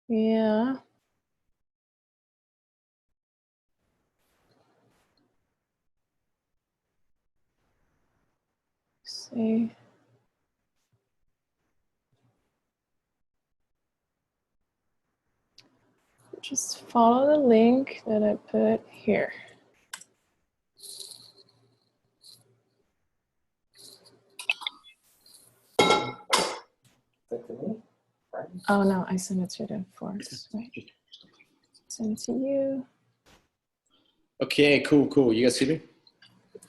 Yeah. Let's see. Just follow the link that I put here. Oh no, I sent it to the force. Right. Send it to you. Okay, cool. You guys see me?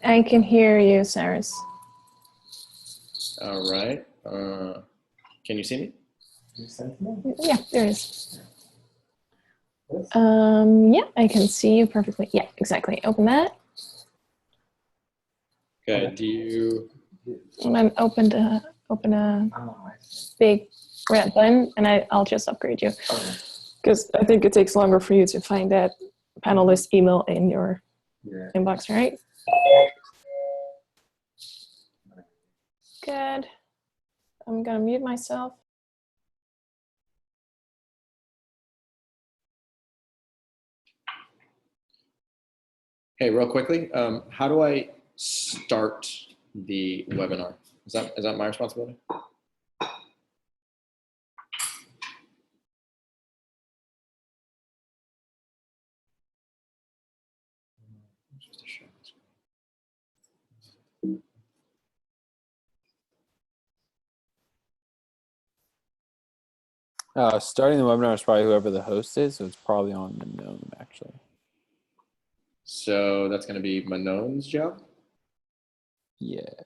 I can hear you, Cyrus. All right. Can you see me? Yeah, there it is. Yeah, I can see you perfectly. Yeah, exactly. Open that. Okay. Do you? And then open a big red button, and I'll just upgrade you because I think it takes longer for you to find that panelist email in your inbox, right? Good. I'm gonna mute myself. Hey, real quickly, how do I start the webinar? Is that my responsibility? Starting the webinar is probably whoever the host is, so it's probably on Unknown, actually. So that's going to be Manon's job? Yes.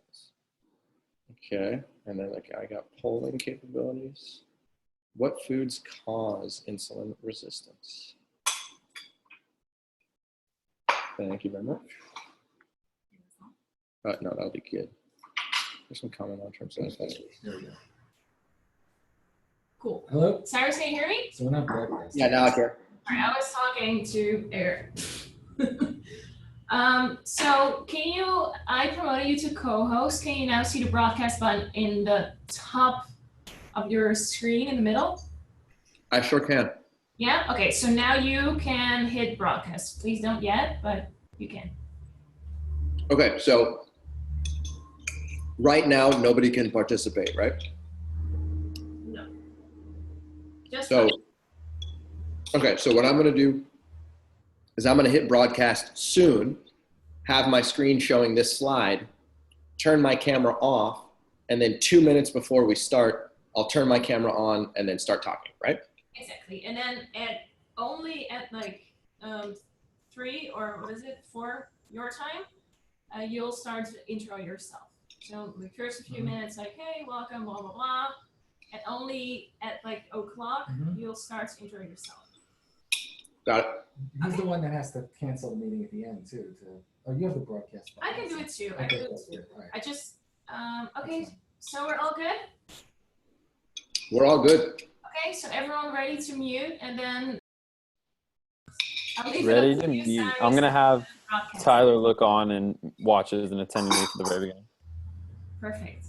Okay. And then I got polling capabilities. What foods cause insulin resistance? Thank you very much. No, that'll be good. There's some common long-term side effects. There we go. Cool. Hello? Cyrus, can you hear me? So we're not broadcasting. Yeah, now I can. All right, I was talking to Eric. So I promoted you to co-host. Can you now see the broadcast button in the top of your screen in the middle? I sure can. Yeah? Okay, so now you can hit broadcast. Please don't yet, but you can. Okay, so right now nobody can participate, right? No. Just So, okay, so what I'm going to do is I'm going to hit broadcast soon, have my screen showing this slide, turn my camera off, and then 2 minutes before we start, I'll turn my camera on and then start talking, right? Exactly. And then only at like 3 or what is it, 4 your time, you'll start to intro yourself. So the first few minutes, like, hey, welcome, blah, blah, blah. And only at like 0:00, you'll start to intro yourself. Got it. He's the one that has to cancel the meeting at the end too. Oh, you have the broadcast button. I can do it too. Okay, that's good. All right. I just, okay, so we're all good? We're all good. Okay, so everyone ready to mute, and then I'll leave Ready it up to to you, mute. Cyrus, I'm going to have broadcast. Tyler look on and watches and attend to me for the very beginning. Perfect.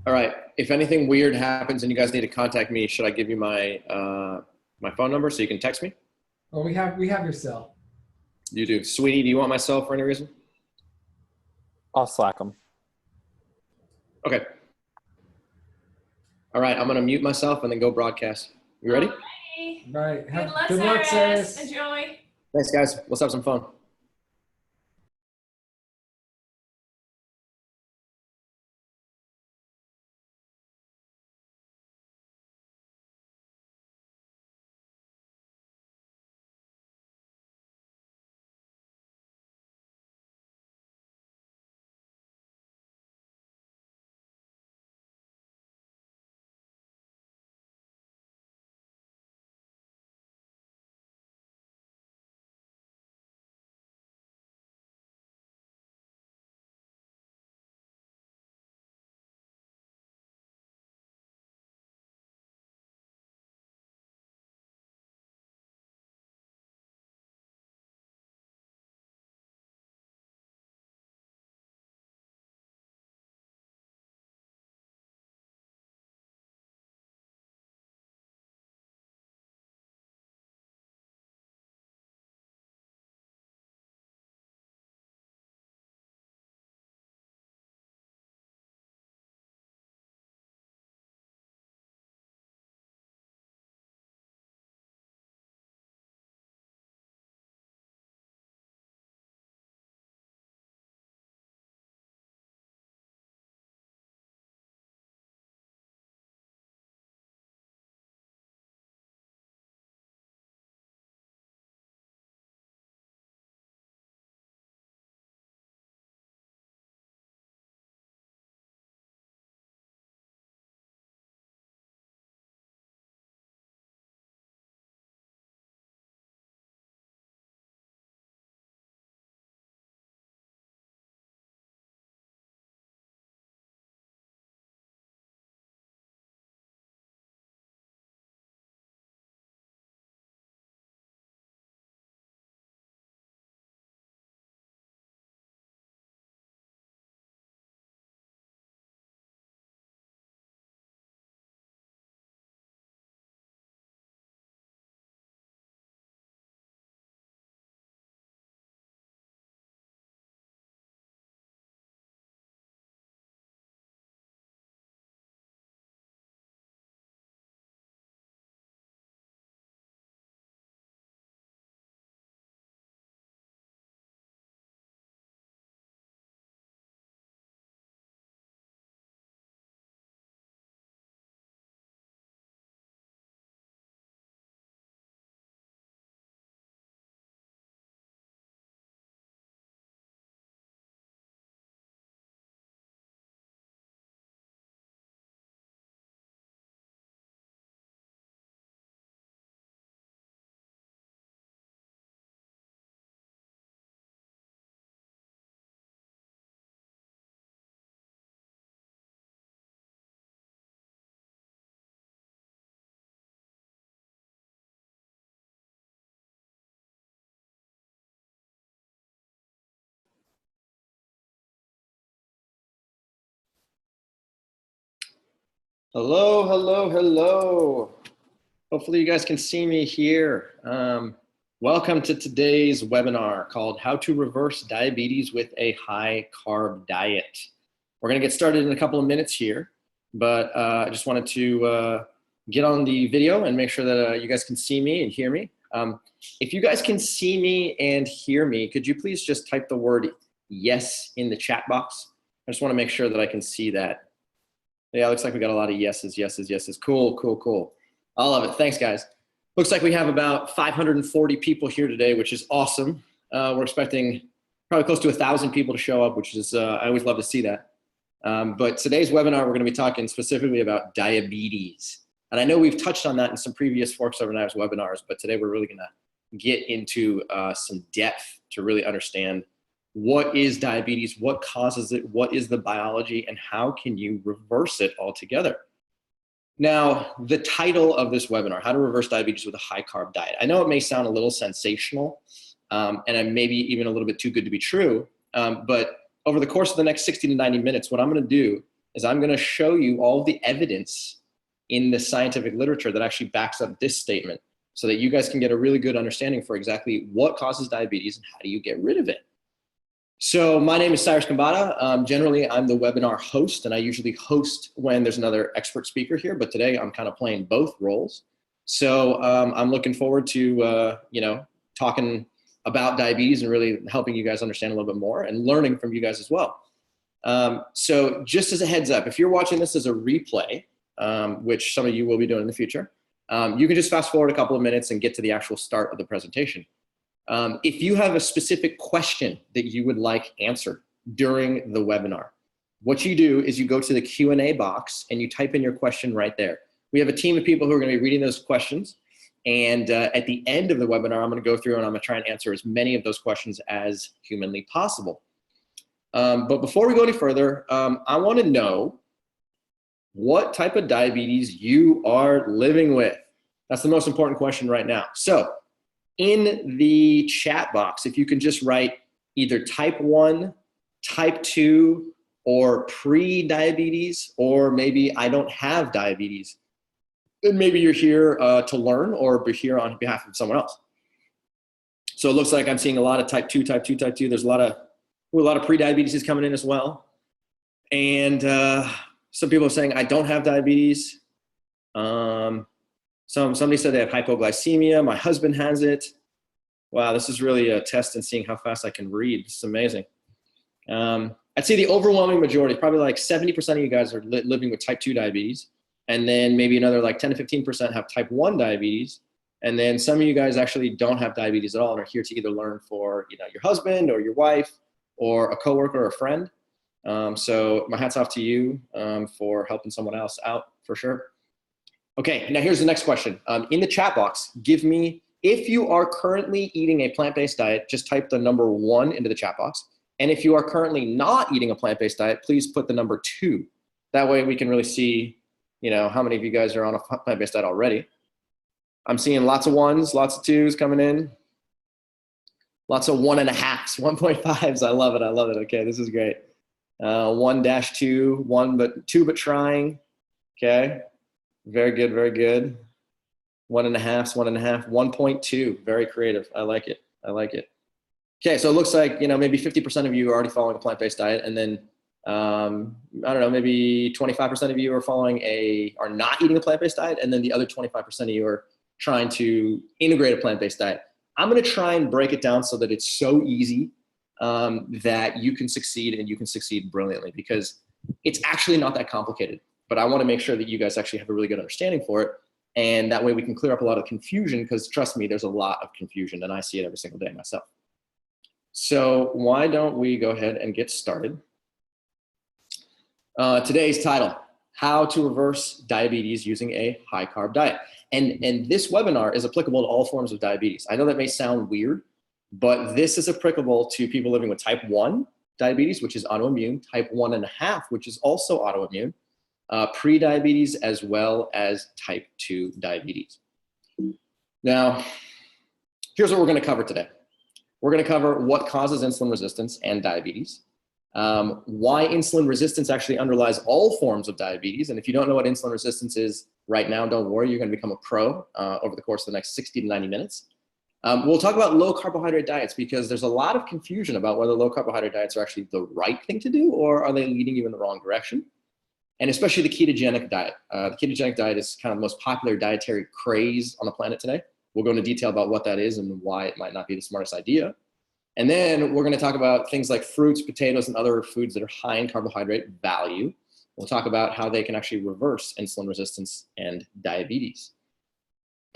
All right. If anything weird happens and you guys need to contact me, should I give you my my phone number so you can text me? Oh, we have your cell. You do. Sweetie, do you want my cell for any reason? I'll Slack him. Okay. All right. I'm going to mute myself and then go broadcast. You ready? Alrighty. All right. Good luck, Cyrus. Enjoy. Thanks, guys. Let's have some fun. Hello, hello, hello. Hopefully you guys can see me here. Welcome to today's webinar called How to Reverse Diabetes with a High-Carb Diet. We're gonna get started in a couple of minutes here, but I just wanted to get on the video and make sure that you guys can see me and hear me. If you guys can see me and hear me, could you please just type the word yes in the chat box? I just wanna make sure that I can see that. Yeah, looks like we got a lot of yeses, yeses, yeses. Cool, cool, cool. I love it. Thanks, guys. Looks like we have about 540 people here today, which is awesome. We're expecting probably close to 1,000 people to show up, which is, I always love to see that. But today's webinar, we're gonna be talking specifically about diabetes. And I know we've touched on that in some previous Forks Over Knives webinars, but today we're really gonna get into some depth to really understand what is diabetes, what causes it, what is the biology, and how can you reverse it altogether? Now, the title of this webinar, How to Reverse Diabetes with a High-Carb Diet. I know it may sound a little sensational, and maybe even a little bit too good to be true, but over the course of the next 60 to 90 minutes, what I'm gonna do is I'm gonna show you all the evidence in the scientific literature that actually backs up this statement so that you guys can get a really good understanding for exactly what causes diabetes and how do you get rid of it. So my name is Cyrus Khambatta. Generally, I'm the webinar host, and I usually host when there's another expert speaker here, but today I'm kind of playing both roles. So I'm looking forward to talking about diabetes and really helping you guys understand a little bit more and learning from you guys as well. So just as a heads up, if you're watching this as a replay, which some of you will be doing in the future, you can just fast forward a couple of minutes and get to the actual start of the presentation. If you have a specific question that you would like answered during the webinar, what you do is you go to the Q&A box and you type in your question right there. We have a team of people who are going to be reading those questions. And at the end of the webinar, I'm going to go through and I'm going to try and answer as many of those questions as humanly possible. But before we go any further, I want to know what type of diabetes you are living with. That's the most important question right now. So in the chat box, if you can just write either type 1, type 2, or pre-diabetes, or maybe I don't have diabetes, then maybe you're here to learn or be here on behalf of someone else. So it looks like I'm seeing a lot of type 2, type 2, type 2. There's a lot of pre-diabetes coming in as well. And some people are saying I don't have diabetes. Somebody said they have hypoglycemia. My husband has it. Wow, this is really a test in seeing how fast I can read. This is amazing. I'd say the overwhelming majority, probably like 70% of you guys are living with type 2 diabetes. And then maybe another like 10 to 15% have type 1 diabetes. And then some of you guys actually don't have diabetes at all and are here to either learn for your husband or your wife or a coworker or a friend. So my hat's off to you for helping someone else out for sure. Okay, now here's the next question. In the chat box, give me, if you are currently eating a plant-based diet, just type the number 1 into the chat box. And if you are currently not eating a plant-based diet, please put the number 2. That way we can really see, how many of you guys are on a plant-based diet already. I'm seeing lots of 1s, lots of 2s coming in. Lots of 1.5s, 1.5s. I love it, I love it. Okay, this is great. 1-2, 2 but trying. Okay. Very good, very good. 1.5s, 1.5, 1.2. Very creative. I like it. I like it. Okay, so it looks like maybe 50% of you are already following a plant-based diet, and then I don't know, maybe 25% of you are not eating a plant-based diet, and then the other 25% of you are trying to integrate a plant-based diet. I'm going to try and break it down so that it's so easy that you can succeed, and you can succeed brilliantly, because it's actually not that complicated. But I want to make sure that you guys actually have a really good understanding for it. And that way we can clear up a lot of confusion, because trust me, there's a lot of confusion and I see it every single day myself. So why don't we go ahead and get started. Today's title, How to Reverse Diabetes Using a High-Carb Diet. And this webinar is applicable to all forms of diabetes. I know that may sound weird, but this is applicable to people living with type 1 diabetes, which is autoimmune, type 1.5, which is also autoimmune, pre-diabetes, as well as type 2 diabetes. Now, here's what we're going to cover today. We're going to cover what causes insulin resistance and diabetes. Why insulin resistance actually underlies all forms of diabetes. And if you don't know what insulin resistance is right now, don't worry, you're going to become a pro over the course of the next 60 to 90 minutes. We'll talk about low carbohydrate diets because there's a lot of confusion about whether low carbohydrate diets are actually the right thing to do or are they leading you in the wrong direction. And especially the ketogenic diet. The ketogenic diet is kind of the most popular dietary craze on the planet today. We'll go into detail about what that is and why it might not be the smartest idea. And then we're going to talk about things like fruits, potatoes, and other foods that are high in carbohydrate value. We'll talk about how they can actually reverse insulin resistance and diabetes.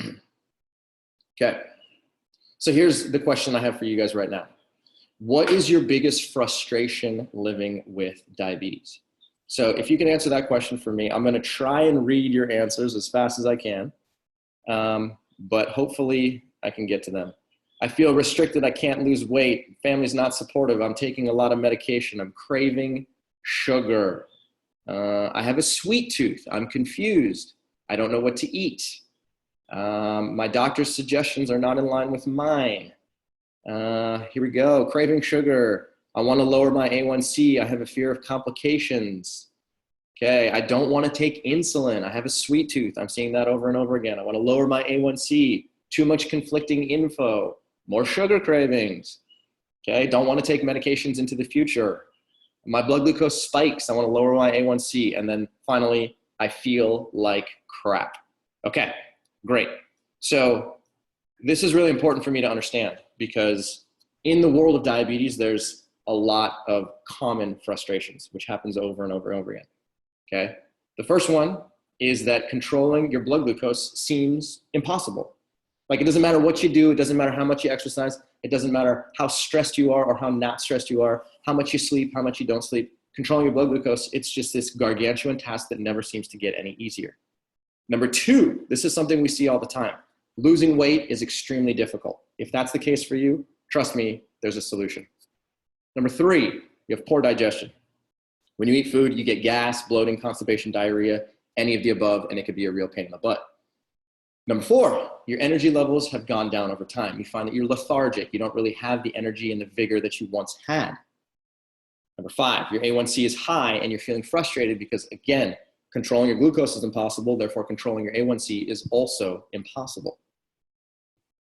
Okay. So here's the question I have for you guys right now. What is your biggest frustration living with diabetes? So if you can answer that question for me, I'm going to try and read your answers as fast as I can. But hopefully I can get to them. I feel restricted. I can't lose weight. Family's not supportive. I'm taking a lot of medication. I'm craving sugar. I have a sweet tooth. I'm confused. I don't know what to eat. My doctor's suggestions are not in line with mine. Here we go. Craving sugar. I want to lower my A1C. I have a fear of complications. Okay, I don't want to take insulin. I have a sweet tooth. I'm seeing that over and over again. I want to lower my A1C. Too much conflicting info. More sugar cravings. Okay, don't want to take medications into the future. My blood glucose spikes. I want to lower my A1C. And then finally, I feel like crap. Okay, great. So this is really important for me to understand because in the world of diabetes, there's a lot of common frustrations, which happens over and over and over again. Okay. The first one is that controlling your blood glucose seems impossible. Like it doesn't matter what you do. It doesn't matter how much you exercise. It doesn't matter how stressed you are or how not stressed you are, how much you sleep, how much you don't sleep. Controlling your blood glucose, it's just this gargantuan task that never seems to get any easier. Number two, this is something we see all the time. Losing weight is extremely difficult. If that's the case for you, trust me, there's a solution. Number three, you have poor digestion. When you eat food, you get gas, bloating, constipation, diarrhea, any of the above, and it could be a real pain in the butt. Number four, your energy levels have gone down over time. You find that you're lethargic. You don't really have the energy and the vigor that you once had. Number five, your A1C is high and you're feeling frustrated because, again, controlling your glucose is impossible. Therefore, controlling your A1C is also impossible.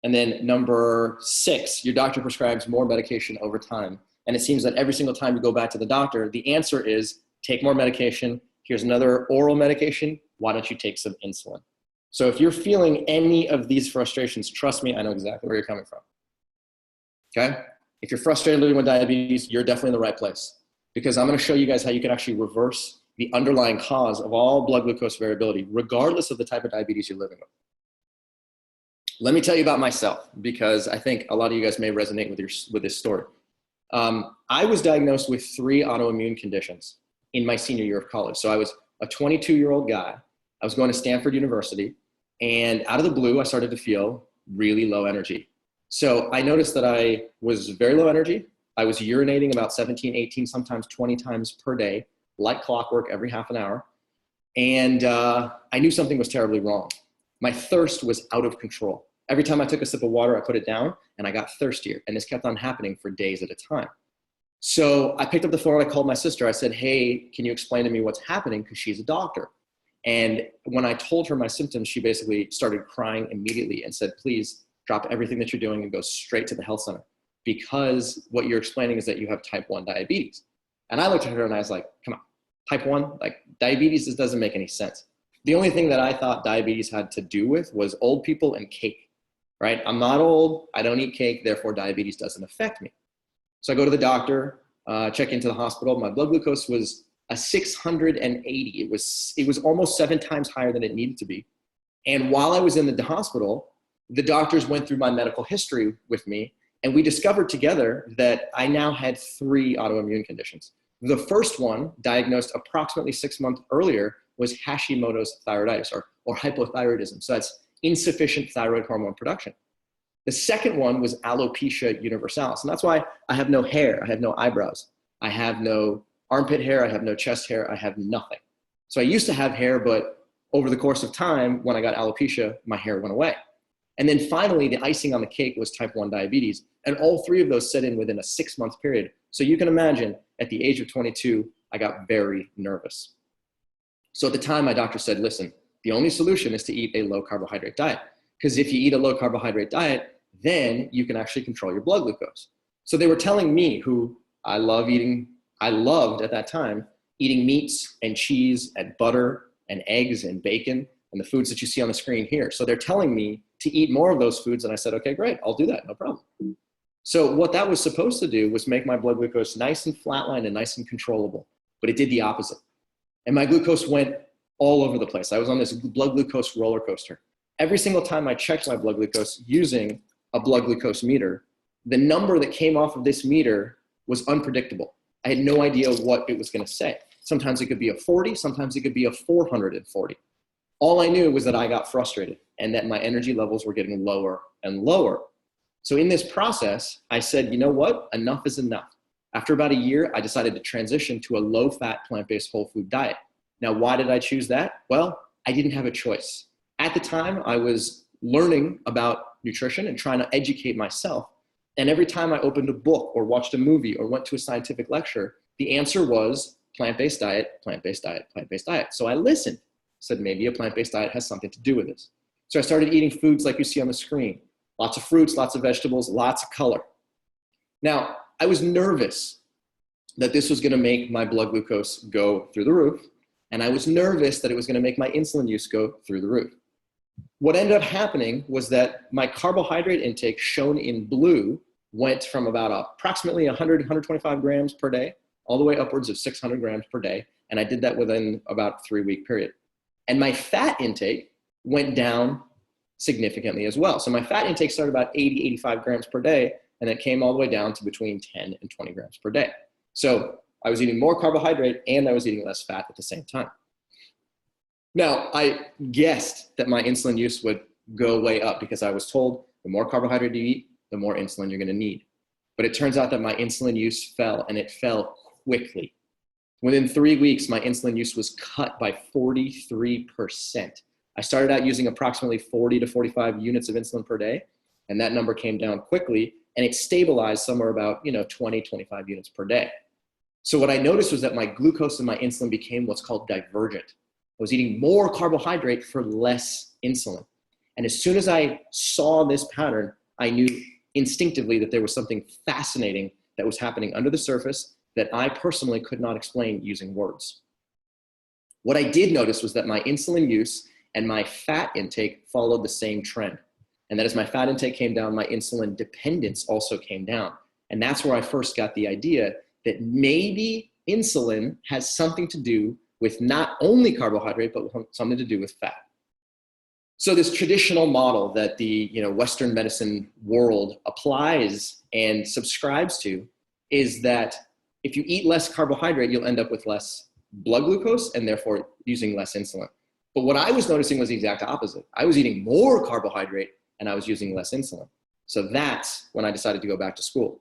And then number six, your doctor prescribes more medication over time. And it seems that every single time you go back to the doctor, the answer is take more medication. Here's another oral medication. Why don't you take some insulin? So if you're feeling any of these frustrations, trust me, I know exactly where you're coming from. Okay? If you're frustrated living with diabetes, you're definitely in the right place because I'm going to show you guys how you can actually reverse the underlying cause of all blood glucose variability, regardless of the type of diabetes you're living with. Let me tell you about myself because I think a lot of you guys may resonate with this story. I was diagnosed with 3 autoimmune conditions in my senior year of college. So I was a 22-year-old guy. I was going to Stanford University, and out of the blue, I started to feel really low energy. So I noticed that I was very low energy. I was urinating about 17, 18, sometimes 20 times per day, like clockwork every half an hour. And I knew something was terribly wrong. My thirst was out of control. Every time I took a sip of water, I put it down and I got thirstier. And this kept on happening for days at a time. So I picked up the phone, I called my sister. I said, hey, can you explain to me what's happening? Because she's a doctor. And when I told her my symptoms, she basically started crying immediately and said, please drop everything that you're doing and go straight to the health center. Because what you're explaining is that you have type 1 diabetes. And I looked at her and I was like, come on, type 1? Like diabetes, this doesn't make any sense. The only thing that I thought diabetes had to do with was old people and cake, right? I'm not old, I don't eat cake, therefore diabetes doesn't affect me. So I go to the doctor, check into the hospital. My blood glucose was a 680. It was almost 7 times higher than it needed to be. And while I was in the hospital, the doctors went through my medical history with me, and we discovered together that I now had 3 autoimmune conditions. The first one, diagnosed approximately 6 months earlier, was Hashimoto's thyroiditis or hypothyroidism. So that's insufficient thyroid hormone production. The second one was alopecia universalis. And that's why I have no hair. I have no eyebrows. I have no armpit hair. I have no chest hair. I have nothing. So I used to have hair, but over the course of time, when I got alopecia, my hair went away. And then finally, the icing on the cake was type 1 diabetes. And all 3 of those set in within a 6-month period. So you can imagine at the age of 22, I got very nervous. So at the time, my doctor said, listen, the only solution is to eat a low carbohydrate diet. Because if you eat a low carbohydrate diet, then you can actually control your blood glucose. So they were telling me, who I loved at that time, eating meats and cheese and butter and eggs and bacon and the foods that you see on the screen here. So they're telling me to eat more of those foods. And I said, okay, great, I'll do that, no problem. So what that was supposed to do was make my blood glucose nice and flatlined and nice and controllable, but it did the opposite. And my glucose went all over the place. I was on this blood glucose roller coaster. Every single time I checked my blood glucose using a blood glucose meter, the number that came off of this meter was unpredictable. I had no idea what it was going to say. Sometimes it could be a 40, sometimes it could be a 440. All I knew was that I got frustrated and that my energy levels were getting lower and lower. So in this process, I said, you know what? Enough is enough. After about a year, I decided to transition to a low-fat, plant-based whole food diet. Now, why did I choose that? Well, I didn't have a choice. At the time, I was learning about nutrition and trying to educate myself. And every time I opened a book or watched a movie or went to a scientific lecture, the answer was plant-based diet, plant-based diet, plant-based diet. So I listened, said maybe a plant-based diet has something to do with this. So I started eating foods like you see on the screen. Lots of fruits, lots of vegetables, lots of color. Now, I was nervous that this was going to make my blood glucose go through the roof. And I was nervous that it was going to make my insulin use go through the roof. What ended up happening was that my carbohydrate intake, shown in blue, went from about approximately 100, 125 grams per day, all the way upwards of 600 grams per day. And I did that within about a 3-week period. And my fat intake went down significantly as well. So my fat intake started about 80, 85 grams per day, and it came all the way down to between 10 and 20 grams per day. So I was eating more carbohydrate and I was eating less fat at the same time. Now, I guessed that my insulin use would go way up because I was told the more carbohydrate you eat, the more insulin you're going to need. But it turns out that my insulin use fell, and it fell quickly. Within 3 weeks, my insulin use was cut by 43%. I started out using approximately 40 to 45 units of insulin per day, and that number came down quickly, and it stabilized somewhere about 20, 25 units per day. So what I noticed was that my glucose and my insulin became what's called divergent. I was eating more carbohydrate for less insulin. And as soon as I saw this pattern, I knew instinctively that there was something fascinating that was happening under the surface that I personally could not explain using words. What I did notice was that my insulin use and my fat intake followed the same trend. And that as my fat intake came down, my insulin dependence also came down. And that's where I first got the idea that maybe insulin has something to do with not only carbohydrate, but something to do with fat. So this traditional model that the Western medicine world applies and subscribes to is that if you eat less carbohydrate, you'll end up with less blood glucose and therefore using less insulin. But what I was noticing was the exact opposite. I was eating more carbohydrate and I was using less insulin. So that's when I decided to go back to school.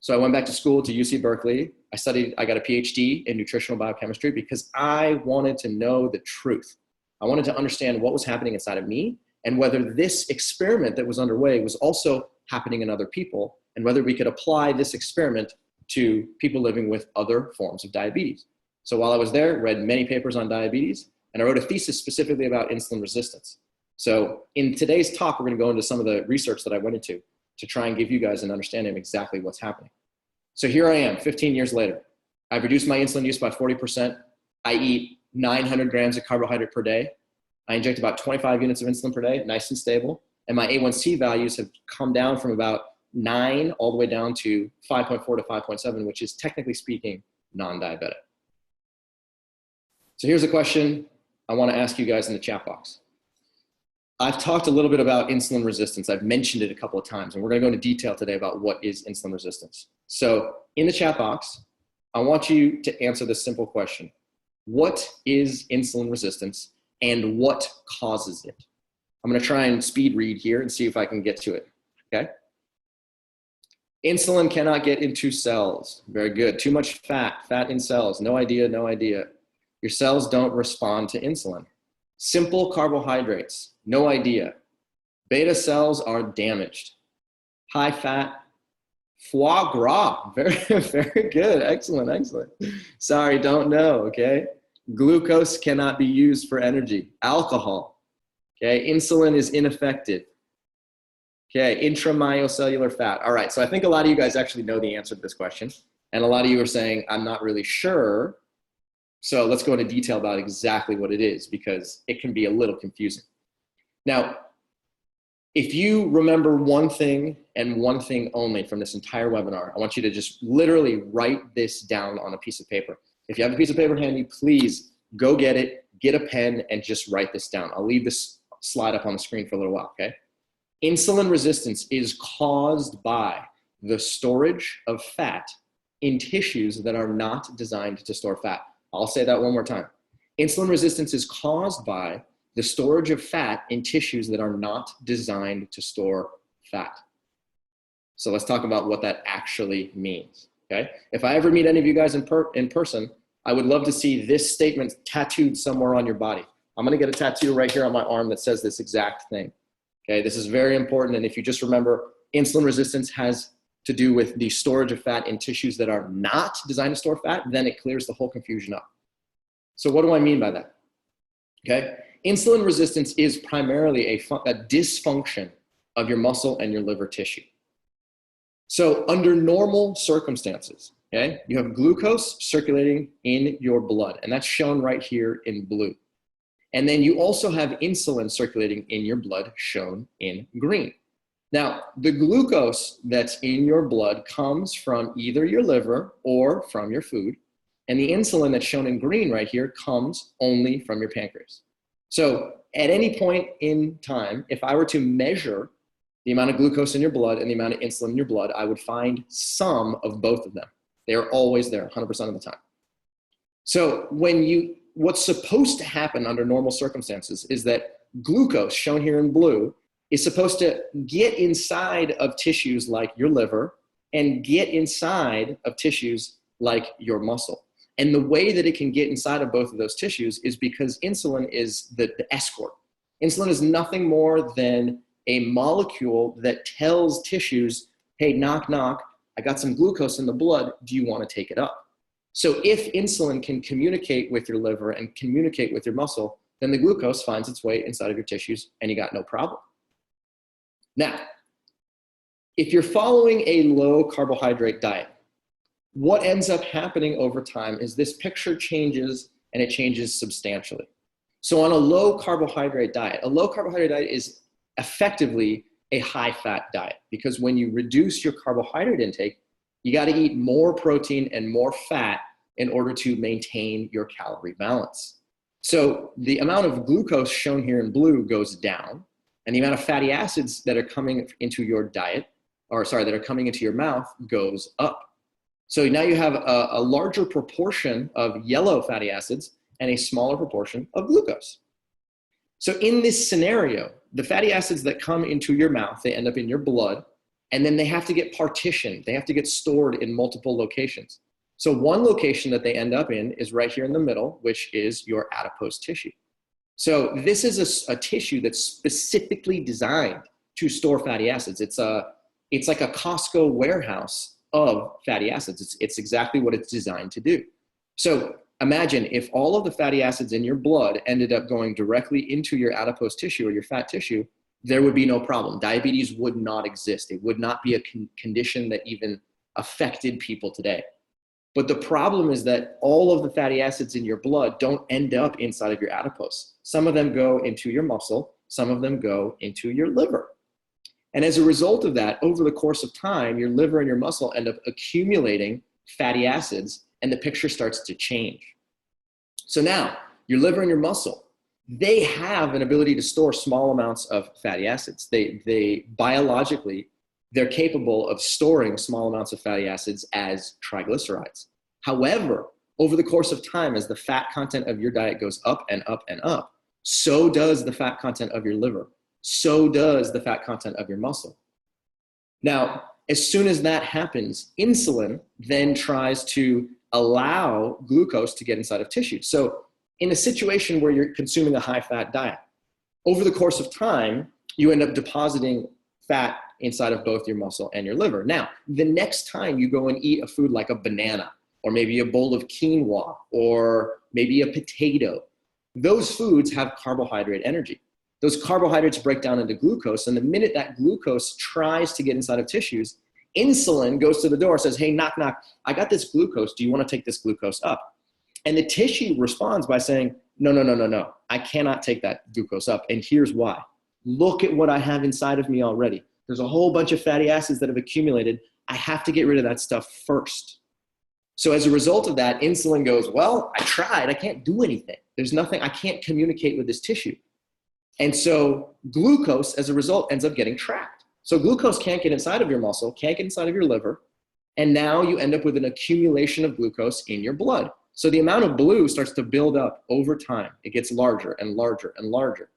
So I went back to school to UC Berkeley. I got a PhD in nutritional biochemistry because I wanted to know the truth. I wanted to understand what was happening inside of me and whether this experiment that was underway was also happening in other people and whether we could apply this experiment to people living with other forms of diabetes. So while I was there, read many papers on diabetes, and I wrote a thesis specifically about insulin resistance. So in today's talk, we're going to go into some of the research that I went into to try and give you guys an understanding of exactly what's happening. So here I am, 15 years later. I've reduced my insulin use by 40%. I eat 900 grams of carbohydrate per day. I inject about 25 units of insulin per day, nice and stable. And my A1C values have come down from about 9 all the way down to 5.4 to 5.7, which is technically speaking non-diabetic. So here's a question I want to ask you guys in the chat box. I've talked a little bit about insulin resistance. I've mentioned it a couple of times, and we're going to go into detail today about what is insulin resistance. So in the chat box, I want you to answer this simple question. What is insulin resistance and what causes it? I'm going to try and speed read here and see if I can get to it, okay? Insulin cannot get into cells. Very good. Too much fat in cells. No idea, no idea. Your cells don't respond to insulin. Simple carbohydrates. No idea. Beta cells are damaged. High fat, Foie gras. Very, very good. Excellent, excellent. Sorry, don't know, okay? Glucose cannot be used for energy. Alcohol, okay? Insulin is ineffective. Okay, intramyocellular fat. All right, so I think a lot of you guys actually know the answer to this question. And a lot of you are saying, I'm not really sure. So let's go into detail about exactly what it is, because it can be a little confusing. Now, if you remember one thing and one thing only from this entire webinar, I want you to just literally write this down on a piece of paper. If you have a piece of paper handy, please go get it, get a pen, and just write this down. I'll leave this slide up on the screen for a little while, okay? Insulin resistance is caused by the storage of fat in tissues that are not designed to store fat. I'll say that one more time. Insulin resistance is caused by the storage of fat in tissues that are not designed to store fat. So let's talk about what that actually means, okay? If I ever meet any of you guys in person, I would love to see this statement tattooed somewhere on your body. I'm gonna get a tattoo right here on my arm that says this exact thing, okay? This is very important, and if you just remember, insulin resistance has to do with the storage of fat in tissues that are not designed to store fat, then it clears the whole confusion up. So what do I mean by that? Okay, insulin resistance is primarily a dysfunction of your muscle and your liver tissue. So under normal circumstances, okay, you have glucose circulating in your blood, and that's shown right here in blue. And then you also have insulin circulating in your blood, shown in green. Now, the glucose that's in your blood comes from either your liver or from your food, and the insulin that's shown in green right here comes only from your pancreas. So at any point in time, if I were to measure the amount of glucose in your blood and the amount of insulin in your blood, I would find some of both of them. They're always there 100% of the time. So what's supposed to happen under normal circumstances is that glucose, shown here in blue, is supposed to get inside of tissues like your liver and get inside of tissues like your muscle. And the way that it can get inside of both of those tissues is because insulin is the escort. Insulin is nothing more than a molecule that tells tissues, hey, knock, knock, I got some glucose in the blood, do you want to take it up? So if insulin can communicate with your liver and communicate with your muscle, then the glucose finds its way inside of your tissues and you got no problem. Now, if you're following a low carbohydrate diet, what ends up happening over time is this picture changes, and it changes substantially. So on a low carbohydrate diet is effectively a high fat diet, because when you reduce your carbohydrate intake, you got to eat more protein and more fat in order to maintain your calorie balance. So the amount of glucose shown here in blue goes down, and the amount of fatty acids that are coming into your diet, that are coming into your mouth, goes up. So now you have a larger proportion of yellow fatty acids and a smaller proportion of glucose. So in this scenario, the fatty acids that come into your mouth, they end up in your blood, and then they have to get partitioned. They have to get stored in multiple locations. So one location that they end up in is right here in the middle, which is your adipose tissue. So this is a tissue that's specifically designed to store fatty acids. It's like a Costco warehouse of fatty acids. It's exactly what it's designed to do. So imagine if all of the fatty acids in your blood ended up going directly into your adipose tissue or your fat tissue, there would be no problem. Diabetes would not exist. It would not be a condition that even affected people today. But the problem is that all of the fatty acids in your blood don't end up inside of your adipose. Some of them go into your muscle, some of them go into your liver. And as a result of that, over the course of time, your liver and your muscle end up accumulating fatty acids, and the picture starts to change. So now, your liver and your muscle, they have an ability to store small amounts of fatty acids. They biologically, they're capable of storing small amounts of fatty acids as triglycerides. However, over the course of time, as the fat content of your diet goes up and up and up, so does the fat content of your liver. So does the fat content of your muscle. Now, as soon as that happens, insulin then tries to allow glucose to get inside of tissue. So in a situation where you're consuming a high-fat diet, over the course of time, you end up depositing fat inside of both your muscle and your liver. Now, the next time you go and eat a food like a banana, or maybe a bowl of quinoa, or maybe a potato, those foods have carbohydrate energy. Those carbohydrates break down into glucose, and the minute that glucose tries to get inside of tissues, insulin goes to the door, says, hey, knock, knock, I got this glucose. Do you want to take this glucose up? And the tissue responds by saying, no, no, no, no, no. I cannot take that glucose up, and here's why. Look at what I have inside of me already. There's a whole bunch of fatty acids that have accumulated. I have to get rid of that stuff first. So as a result of that, insulin goes, well, I tried. I can't do anything. There's nothing. I can't communicate with this tissue. And so glucose, as a result, ends up getting trapped. So glucose can't get inside of your muscle, can't get inside of your liver, and now you end up with an accumulation of glucose in your blood. So the amount of blue starts to build up over time. It gets larger and larger and larger.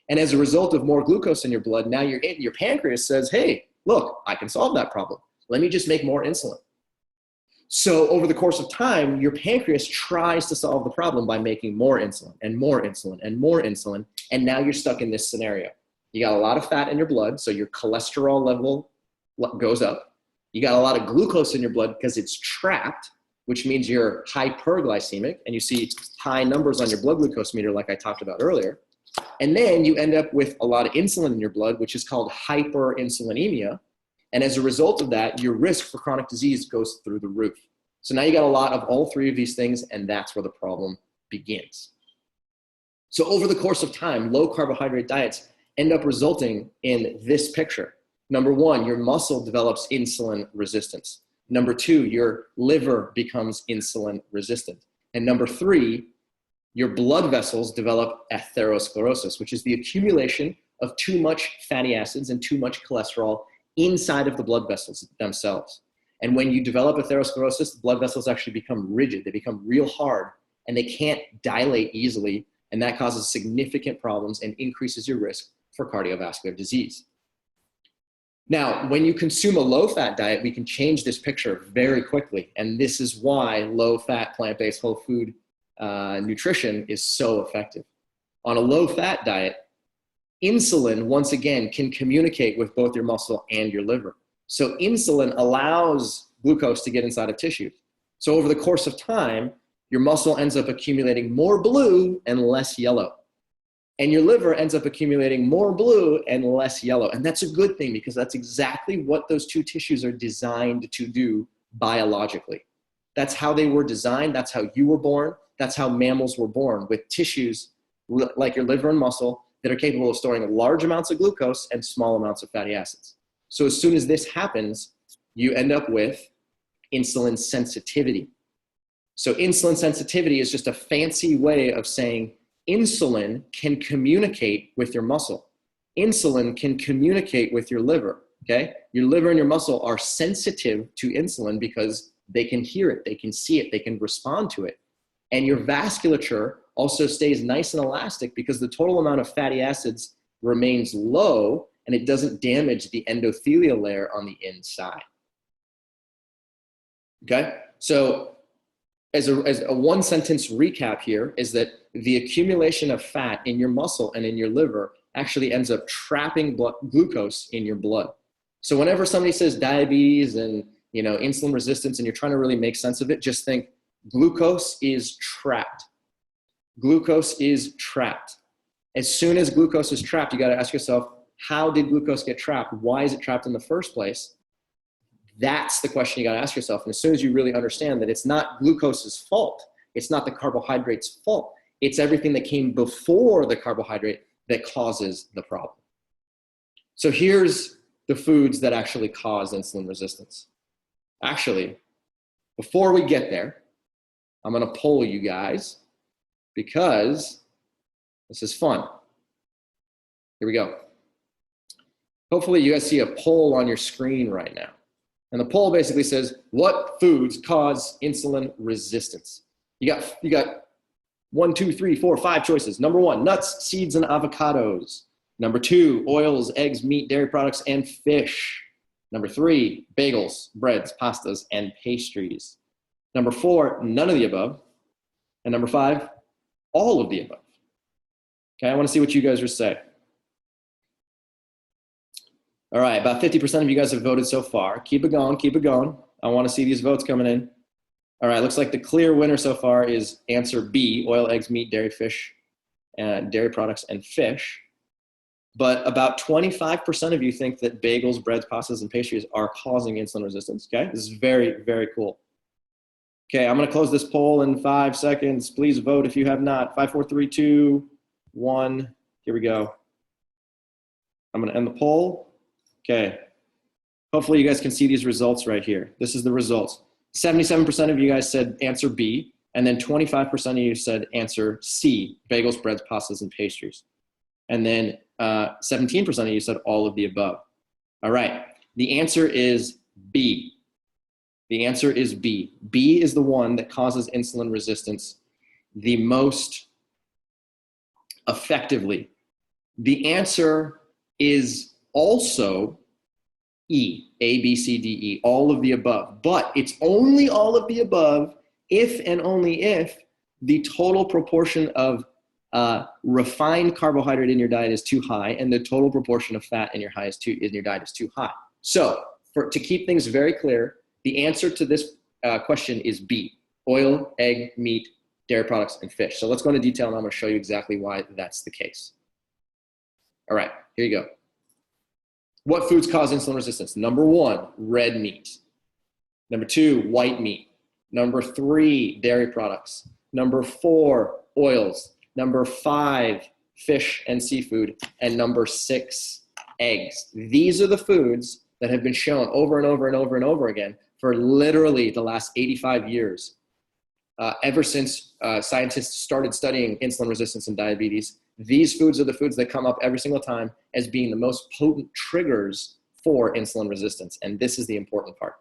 And as a result of more glucose in your blood, now your pancreas says, hey, look, I can solve that problem. Let me just make more insulin. So over the course of time, your pancreas tries to solve the problem by making more insulin and more insulin and more insulin. And now you're stuck in this scenario. You got a lot of fat in your blood, so your cholesterol level goes up. You got a lot of glucose in your blood because it's trapped, which means you're hyperglycemic, and you see high numbers on your blood glucose meter like I talked about earlier. And then you end up with a lot of insulin in your blood, which is called hyperinsulinemia. And as a result of that, your risk for chronic disease goes through the roof. So now you got a lot of all three of these things, and that's where the problem begins. So over the course of time, low carbohydrate diets end up resulting in this picture. Number one, your muscle develops insulin resistance. Number two, your liver becomes insulin resistant. And number three, your blood vessels develop atherosclerosis, which is the accumulation of too much fatty acids and too much cholesterol inside of the blood vessels themselves. And when you develop atherosclerosis, the blood vessels actually become rigid. They become real hard, and they can't dilate easily, and that causes significant problems and increases your risk for cardiovascular disease. Now, when you consume a low-fat diet, we can change this picture very quickly, and this is why low-fat, plant-based, whole food nutrition is so effective. On a low-fat diet, insulin, once again, can communicate with both your muscle and your liver. So insulin allows glucose to get inside of tissues. So over the course of time, your muscle ends up accumulating more blue and less yellow. And your liver ends up accumulating more blue and less yellow. And that's a good thing, because that's exactly what those two tissues are designed to do biologically. That's how they were designed. That's how you were born. That's how mammals were born, with tissues like your liver and muscle that are capable of storing large amounts of glucose and small amounts of fatty acids. So as soon as this happens, you end up with insulin sensitivity. So insulin sensitivity is just a fancy way of saying insulin can communicate with your muscle. Insulin can communicate with your liver, okay? Your liver and your muscle are sensitive to insulin because they can hear it, they can see it, they can respond to it. And your vasculature also stays nice and elastic because the total amount of fatty acids remains low, and it doesn't damage the endothelial layer on the inside. Okay? So as a one sentence recap here is that the accumulation of fat in your muscle and in your liver actually ends up trapping glucose in your blood. So whenever somebody says diabetes and insulin resistance and you're trying to really make sense of it, just think glucose is trapped. Glucose is trapped. As soon as glucose is trapped, you got to ask yourself, how did glucose get trapped? Why is it trapped in the first place? That's the question you got to ask yourself. And as soon as you really understand that it's not glucose's fault, it's not the carbohydrate's fault, it's everything that came before the carbohydrate that causes the problem. So here's the foods that actually cause insulin resistance. Actually, before we get there, I'm going to poll you guys because this is fun. Here we go. Hopefully you guys see a poll on your screen right now. And the poll basically says, what foods cause insulin resistance? You got 1, 2, 3, 4, 5 choices. Number 1, nuts, seeds, and avocados. Number 2, oils, eggs, meat, dairy products, and fish. Number 3, bagels, breads, pastas, and pastries. Number 4, none of the above. And number 5, all of the above. Okay, I want to see what you guys are saying. All right, about 50% of you guys have voted so far. Keep it going, keep it going. I want to see these votes coming in. All right, looks like the clear winner so far is answer B, oil, eggs, meat, dairy, fish, dairy products, and fish. But about 25% of you think that bagels, breads, pastas, and pastries are causing insulin resistance, okay? This is very, very cool. Okay, I'm gonna close this poll in 5 seconds. Please vote if you have not. 5, 4, 3, 2, 1. Here we go. I'm gonna end the poll. Okay. Hopefully you guys can see these results right here. This is the results. 77% of you guys said answer B, and then 25% of you said answer C, bagels, breads, pastas, and pastries. And then 17% of you said all of the above. All right, the answer is B. The answer is B. B is the one that causes insulin resistance the most effectively. The answer is also E, A, B, C, D, E, all of the above. But it's only all of the above if and only if the total proportion of refined carbohydrate in your diet is too high and the total proportion of fat in your diet is too high. So to keep things very clear, the answer to this question is B, oil, egg, meat, dairy products, and fish. So let's go into detail and I'm gonna show you exactly why that's the case. All right, here you go. What foods cause insulin resistance? Number 1, red meat. Number 2, white meat. Number 3, dairy products. Number 4, oils. Number 5, fish and seafood. And number 6, eggs. These are the foods that have been shown over and over and over and over again for literally the last 85 years. Ever since scientists started studying insulin resistance and diabetes, these foods are the foods that come up every single time as being the most potent triggers for insulin resistance. And this is the important part.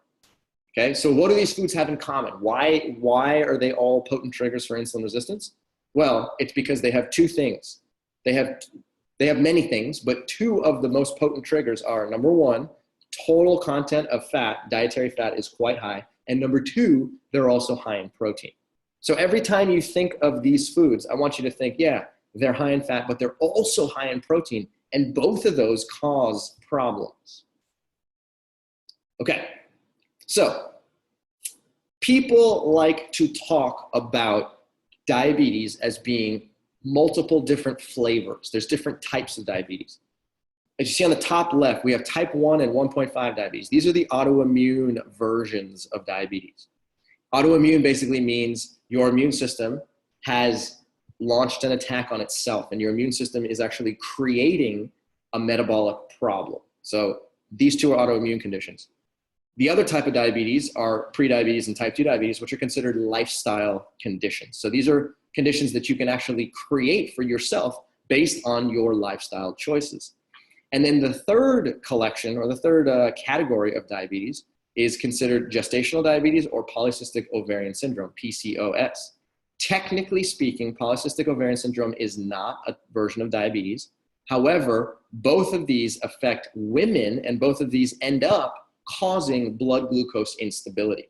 Okay, so what do these foods have in common? Why are they all potent triggers for insulin resistance? Well, it's because they have two things. They have many things, but two of the most potent triggers are, number 1, total content of fat, dietary fat is quite high. And number 2, they're also high in protein. So every time you think of these foods, I want you to think, yeah, they're high in fat, but they're also high in protein. And both of those cause problems. Okay, so people like to talk about diabetes as being multiple different flavors. There's different types of diabetes. As you see on the top left, we have type 1 and 1.5 diabetes. These are the autoimmune versions of diabetes. Autoimmune basically means your immune system has launched an attack on itself, and your immune system is actually creating a metabolic problem. So these two are autoimmune conditions. The other type of diabetes are prediabetes and type 2 diabetes, which are considered lifestyle conditions. So these are conditions that you can actually create for yourself based on your lifestyle choices. And then the third collection, or the third category of diabetes, is considered gestational diabetes or polycystic ovarian syndrome, PCOS. Technically speaking, polycystic ovarian syndrome is not a version of diabetes. However, both of these affect women, and both of these end up causing blood glucose instability.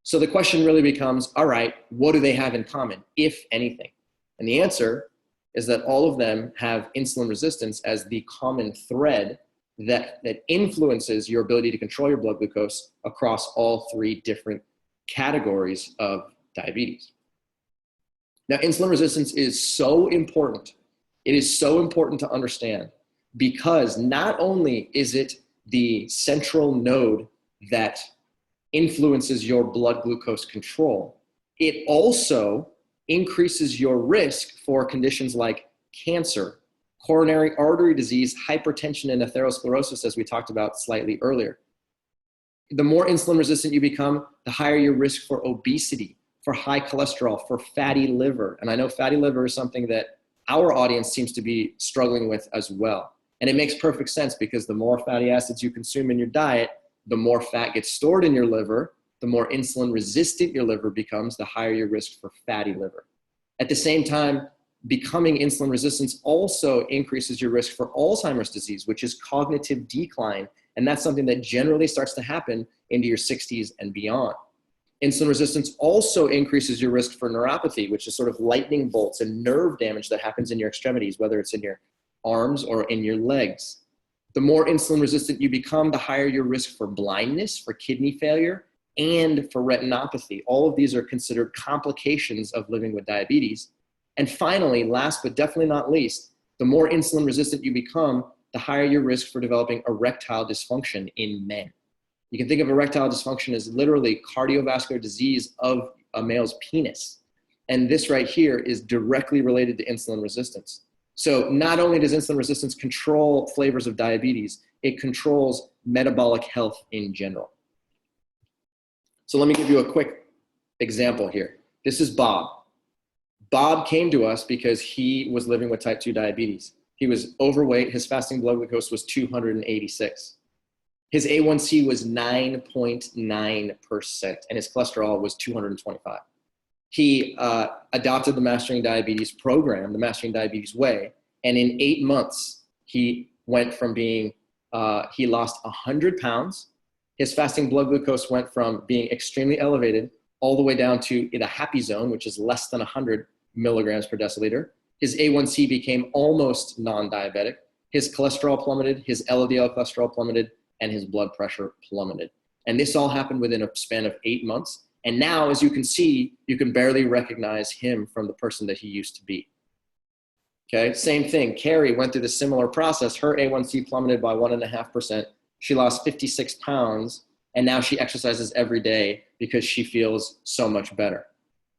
So the question really becomes, all right, what do they have in common, if anything? And the answer is that all of them have insulin resistance as the common thread that influences your ability to control your blood glucose across all 3 different categories of diabetes. Now, insulin resistance is so important. It is so important to understand because not only is it the central node that influences your blood glucose control, it also increases your risk for conditions like cancer, coronary artery disease, hypertension, and atherosclerosis, as we talked about slightly earlier. The more insulin resistant you become, the higher your risk for obesity, for high cholesterol, for fatty liver. And I know fatty liver is something that our audience seems to be struggling with as well. And it makes perfect sense because the more fatty acids you consume in your diet, the more fat gets stored in your liver, the more insulin resistant your liver becomes, the higher your risk for fatty liver. At the same time, becoming insulin resistant also increases your risk for Alzheimer's disease, which is cognitive decline. And that's something that generally starts to happen into your 60s and beyond. Insulin resistance also increases your risk for neuropathy, which is sort of lightning bolts and nerve damage that happens in your extremities, whether it's in your arms or in your legs. The more insulin resistant you become, the higher your risk for blindness, for kidney failure, and for retinopathy. All of these are considered complications of living with diabetes. And finally, last but definitely not least, the more insulin resistant you become, the higher your risk for developing erectile dysfunction in men. You can think of erectile dysfunction as literally cardiovascular disease of a male's penis. And this right here is directly related to insulin resistance. So not only does insulin resistance control flavors of diabetes, it controls metabolic health in general. So let me give you a quick example here. This is Bob. Bob came to us because he was living with type 2 diabetes. He was overweight. His fasting blood glucose was 286. His A1C was 9.9%, and his cholesterol was 225. He adopted the Mastering Diabetes program, the Mastering Diabetes way, and in 8 months, he went from being, he lost 100 pounds. His fasting blood glucose went from being extremely elevated all the way down to the happy zone, which is less than 100 milligrams per deciliter. His A1C became almost non-diabetic. His cholesterol plummeted, his LDL cholesterol plummeted, and his blood pressure plummeted. And this all happened within a span of 8 months. And now, as you can see, you can barely recognize him from the person that he used to be. Okay, same thing. Carrie went through the similar process. Her A1C plummeted by 1.5%. She lost 56 pounds, and now she exercises every day because she feels so much better.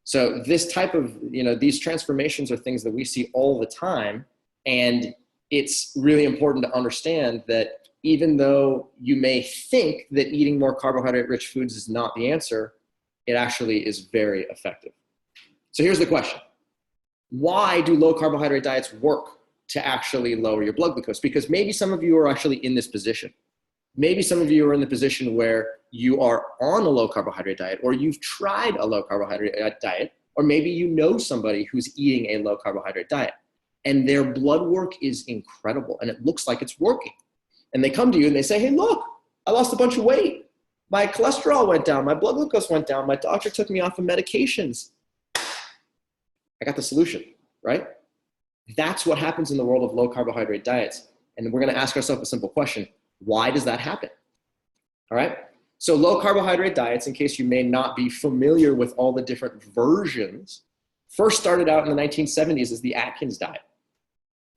So this type of, these transformations are things that we see all the time. And it's really important to understand that even though you may think that eating more carbohydrate-rich foods is not the answer, it actually is very effective. So here's the question. Why do low carbohydrate diets work to actually lower your blood glucose? Because maybe some of you are actually in this position. Maybe some of you are in the position where you are on a low carbohydrate diet, or you've tried a low carbohydrate diet, or maybe you know somebody who's eating a low carbohydrate diet and their blood work is incredible and it looks like it's working. And they come to you and they say, hey, look, I lost a bunch of weight. My cholesterol went down. My blood glucose went down. My doctor took me off of medications. I got the solution, right? That's what happens in the world of low carbohydrate diets. And we're going to ask ourselves a simple question. Why does that happen? All right. So low carbohydrate diets, in case you may not be familiar with all the different versions, first started out in the 1970s as the Atkins diet.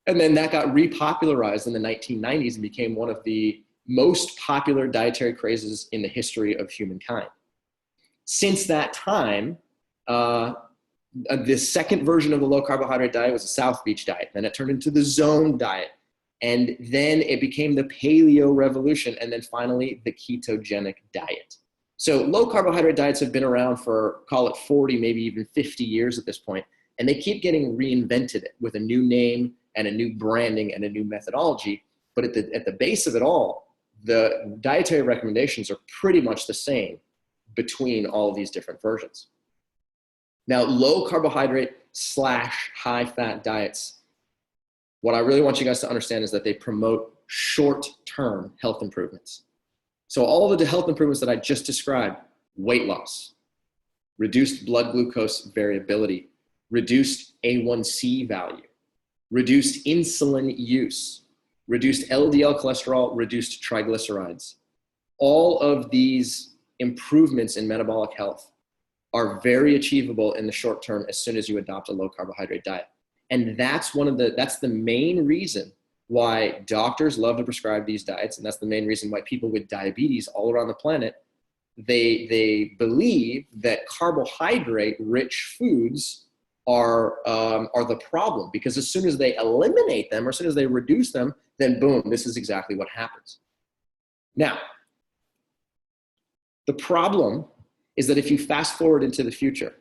And then that got repopularized in the 1990s and became one of the most popular dietary crazes in the history of humankind. Since that time, the second version of the low carbohydrate diet was a South Beach diet. Then it turned into the Zone diet. And then it became the Paleo revolution. And then finally, the ketogenic diet. So low carbohydrate diets have been around for, call it 40, maybe even 50 years at this point. And they keep getting reinvented with a new name and a new branding and a new methodology. But at the base of it all, the dietary recommendations are pretty much the same between all of these different versions. Now, low carbohydrate / high fat diets, what I really want you guys to understand is that they promote short-term health improvements. So all of the health improvements that I just described, weight loss, reduced blood glucose variability, reduced A1C value, reduced insulin use, reduced LDL cholesterol, reduced triglycerides. All of these improvements in metabolic health are very achievable in the short term as soon as you adopt a low carbohydrate diet. And that's the main reason why doctors love to prescribe these diets. And that's the main reason why people with diabetes all around the planet, they believe that carbohydrate rich foods are the problem, because as soon as they eliminate them or as soon as they reduce them, then boom, this is exactly what happens. Now, the problem is that if you fast forward into the future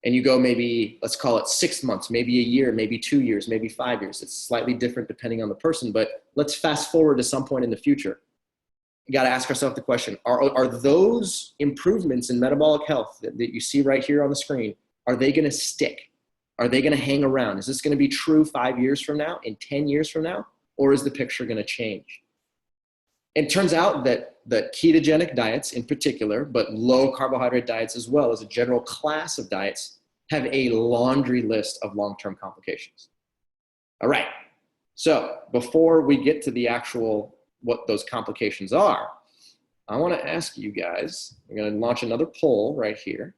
and you go maybe, let's call it 6 months, maybe a year, maybe 2 years, maybe 5 years, it's slightly different depending on the person, but let's fast forward to some point in the future. You got to ask ourselves the question, are those improvements in metabolic health that you see right here on the screen, are they going to stick? Are they going to hang around? Is this going to be true 5 years from now, in 10 years from now, or is the picture going to change? It turns out that the ketogenic diets in particular, but low carbohydrate diets as well as a general class of diets, have a laundry list of long-term complications. All right, So before we get to the actual, what those complications are, I want to ask you guys, we're going to launch another poll right here,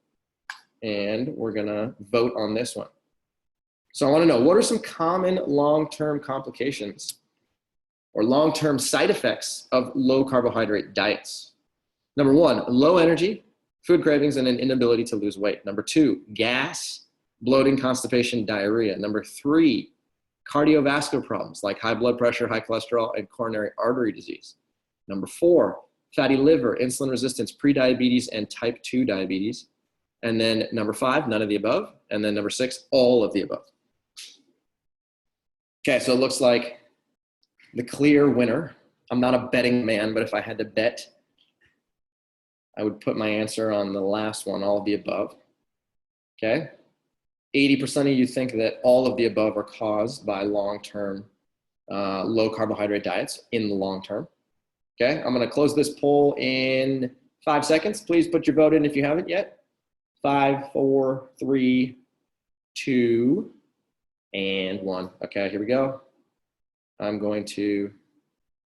and we're going to vote on this one. So I want to know, what are some common long-term complications or long-term side effects of low carbohydrate diets? Number 1, low energy, food cravings, and an inability to lose weight. Number 2, gas, bloating, constipation, diarrhea. Number 3, cardiovascular problems like high blood pressure, high cholesterol, and coronary artery disease. Number 4, fatty liver, insulin resistance, prediabetes, and type 2 diabetes. And then number 5, none of the above. And then number 6, all of the above. Okay, so it looks like the clear winner. I'm not a betting man, but if I had to bet, I would put my answer on the last one, all of the above. Okay, 80% of you think that all of the above are caused by long-term low carbohydrate diets in the long term. Okay, I'm gonna close this poll in 5 seconds. Please put your vote in if you haven't yet. 5, 4, 3, 2, and 1. Okay, here we go. I'm going to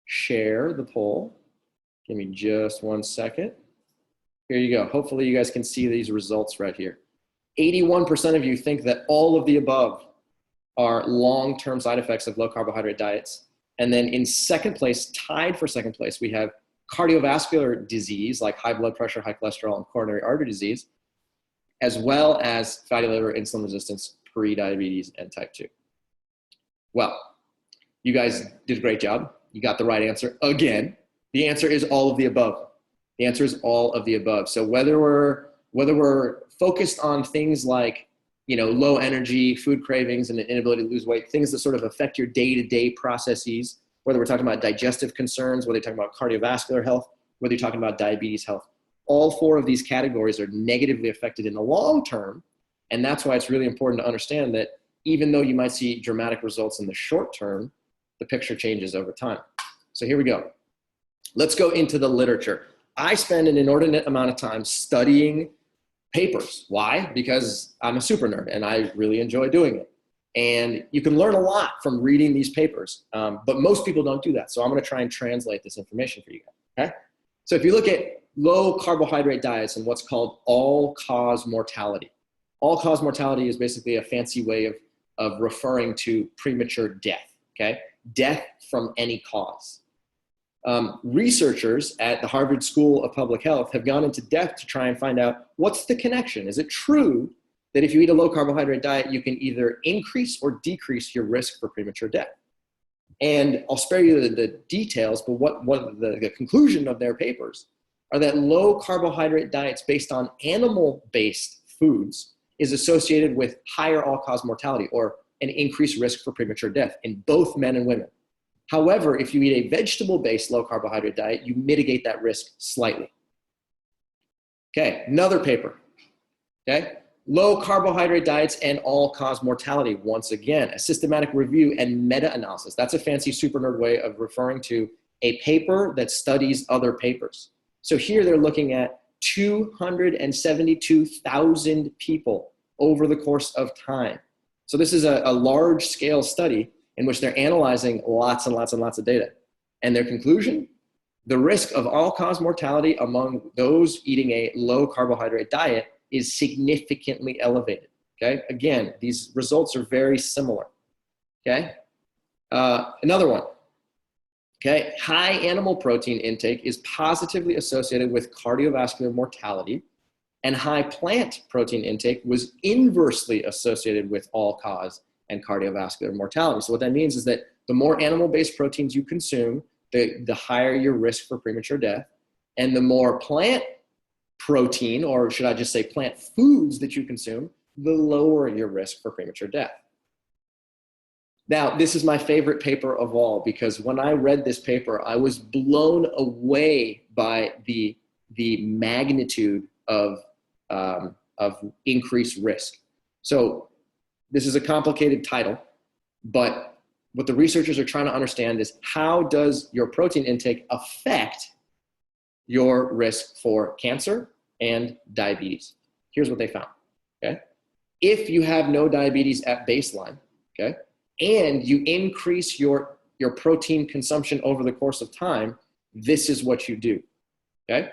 share the poll. Give me just 1 second. Here you go. Hopefully you guys can see these results right here. 81% of you think that all of the above are long-term side effects of low carbohydrate diets. And then in second place, tied for second place, we have cardiovascular disease like high blood pressure, high cholesterol, and coronary artery disease, as well as fatty liver, insulin resistance, pre-diabetes, and type 2. Well, you guys did a great job. You got the right answer again. The answer is all of the above. The answer is all of the above. So whether we're focused on things like, you know, low energy, food cravings, and an inability to lose weight, things that sort of affect your day-to-day processes, whether we're talking about digestive concerns, whether you're talking about cardiovascular health, whether you're talking about diabetes health, all 4 of these categories are negatively affected in the long term. And that's why it's really important to understand that even though you might see dramatic results in the short term, the picture changes over time. So here we go. Let's go into the literature. I spend an inordinate amount of time studying papers. Why? Because I'm a super nerd and I really enjoy doing it. And you can learn a lot from reading these papers, but most people don't do that. So I'm gonna try and translate this information for you guys, okay? So if you look at low carbohydrate diets and what's called all-cause mortality. All-cause mortality is basically a fancy way of referring to premature death, okay? Death from any cause. Researchers at the Harvard School of Public Health have gone into depth to try and find out what's the connection. Is it true that if you eat a low carbohydrate diet, you can either increase or decrease your risk for premature death? And I'll spare you the details, but what the conclusion of their papers are that low carbohydrate diets based on animal-based foods is associated with higher all-cause mortality or an increased risk for premature death in both men and women. However, if you eat a vegetable-based low carbohydrate diet, you mitigate that risk slightly. Okay, another paper, okay? Low carbohydrate diets and all-cause mortality. Once again, a systematic review and meta-analysis. That's a fancy super nerd way of referring to a paper that studies other papers. So here they're looking at 272,000 people over the course of time. So this is a large-scale study in which they're analyzing lots and lots and lots of data. And their conclusion, the risk of all-cause mortality among those eating a low-carbohydrate diet is significantly elevated, okay? Again, these results are very similar, okay? Another one, okay? High animal protein intake is positively associated with cardiovascular mortality, and high plant protein intake was inversely associated with all-cause and cardiovascular mortality. So what that means is that the more animal-based proteins you consume, the higher your risk for premature death, and the more plant protein, or should I just say plant foods that you consume, the lower your risk for premature death. Now, this is my favorite paper of all because when I read this paper, I was blown away by the magnitude of increased risk. So this is a complicated title, but what the researchers are trying to understand is how does your protein intake affect your risk for cancer and diabetes? Here's what they found, okay? If you have no diabetes at baseline, okay, and you increase your protein consumption over the course of time, this is what you do, okay?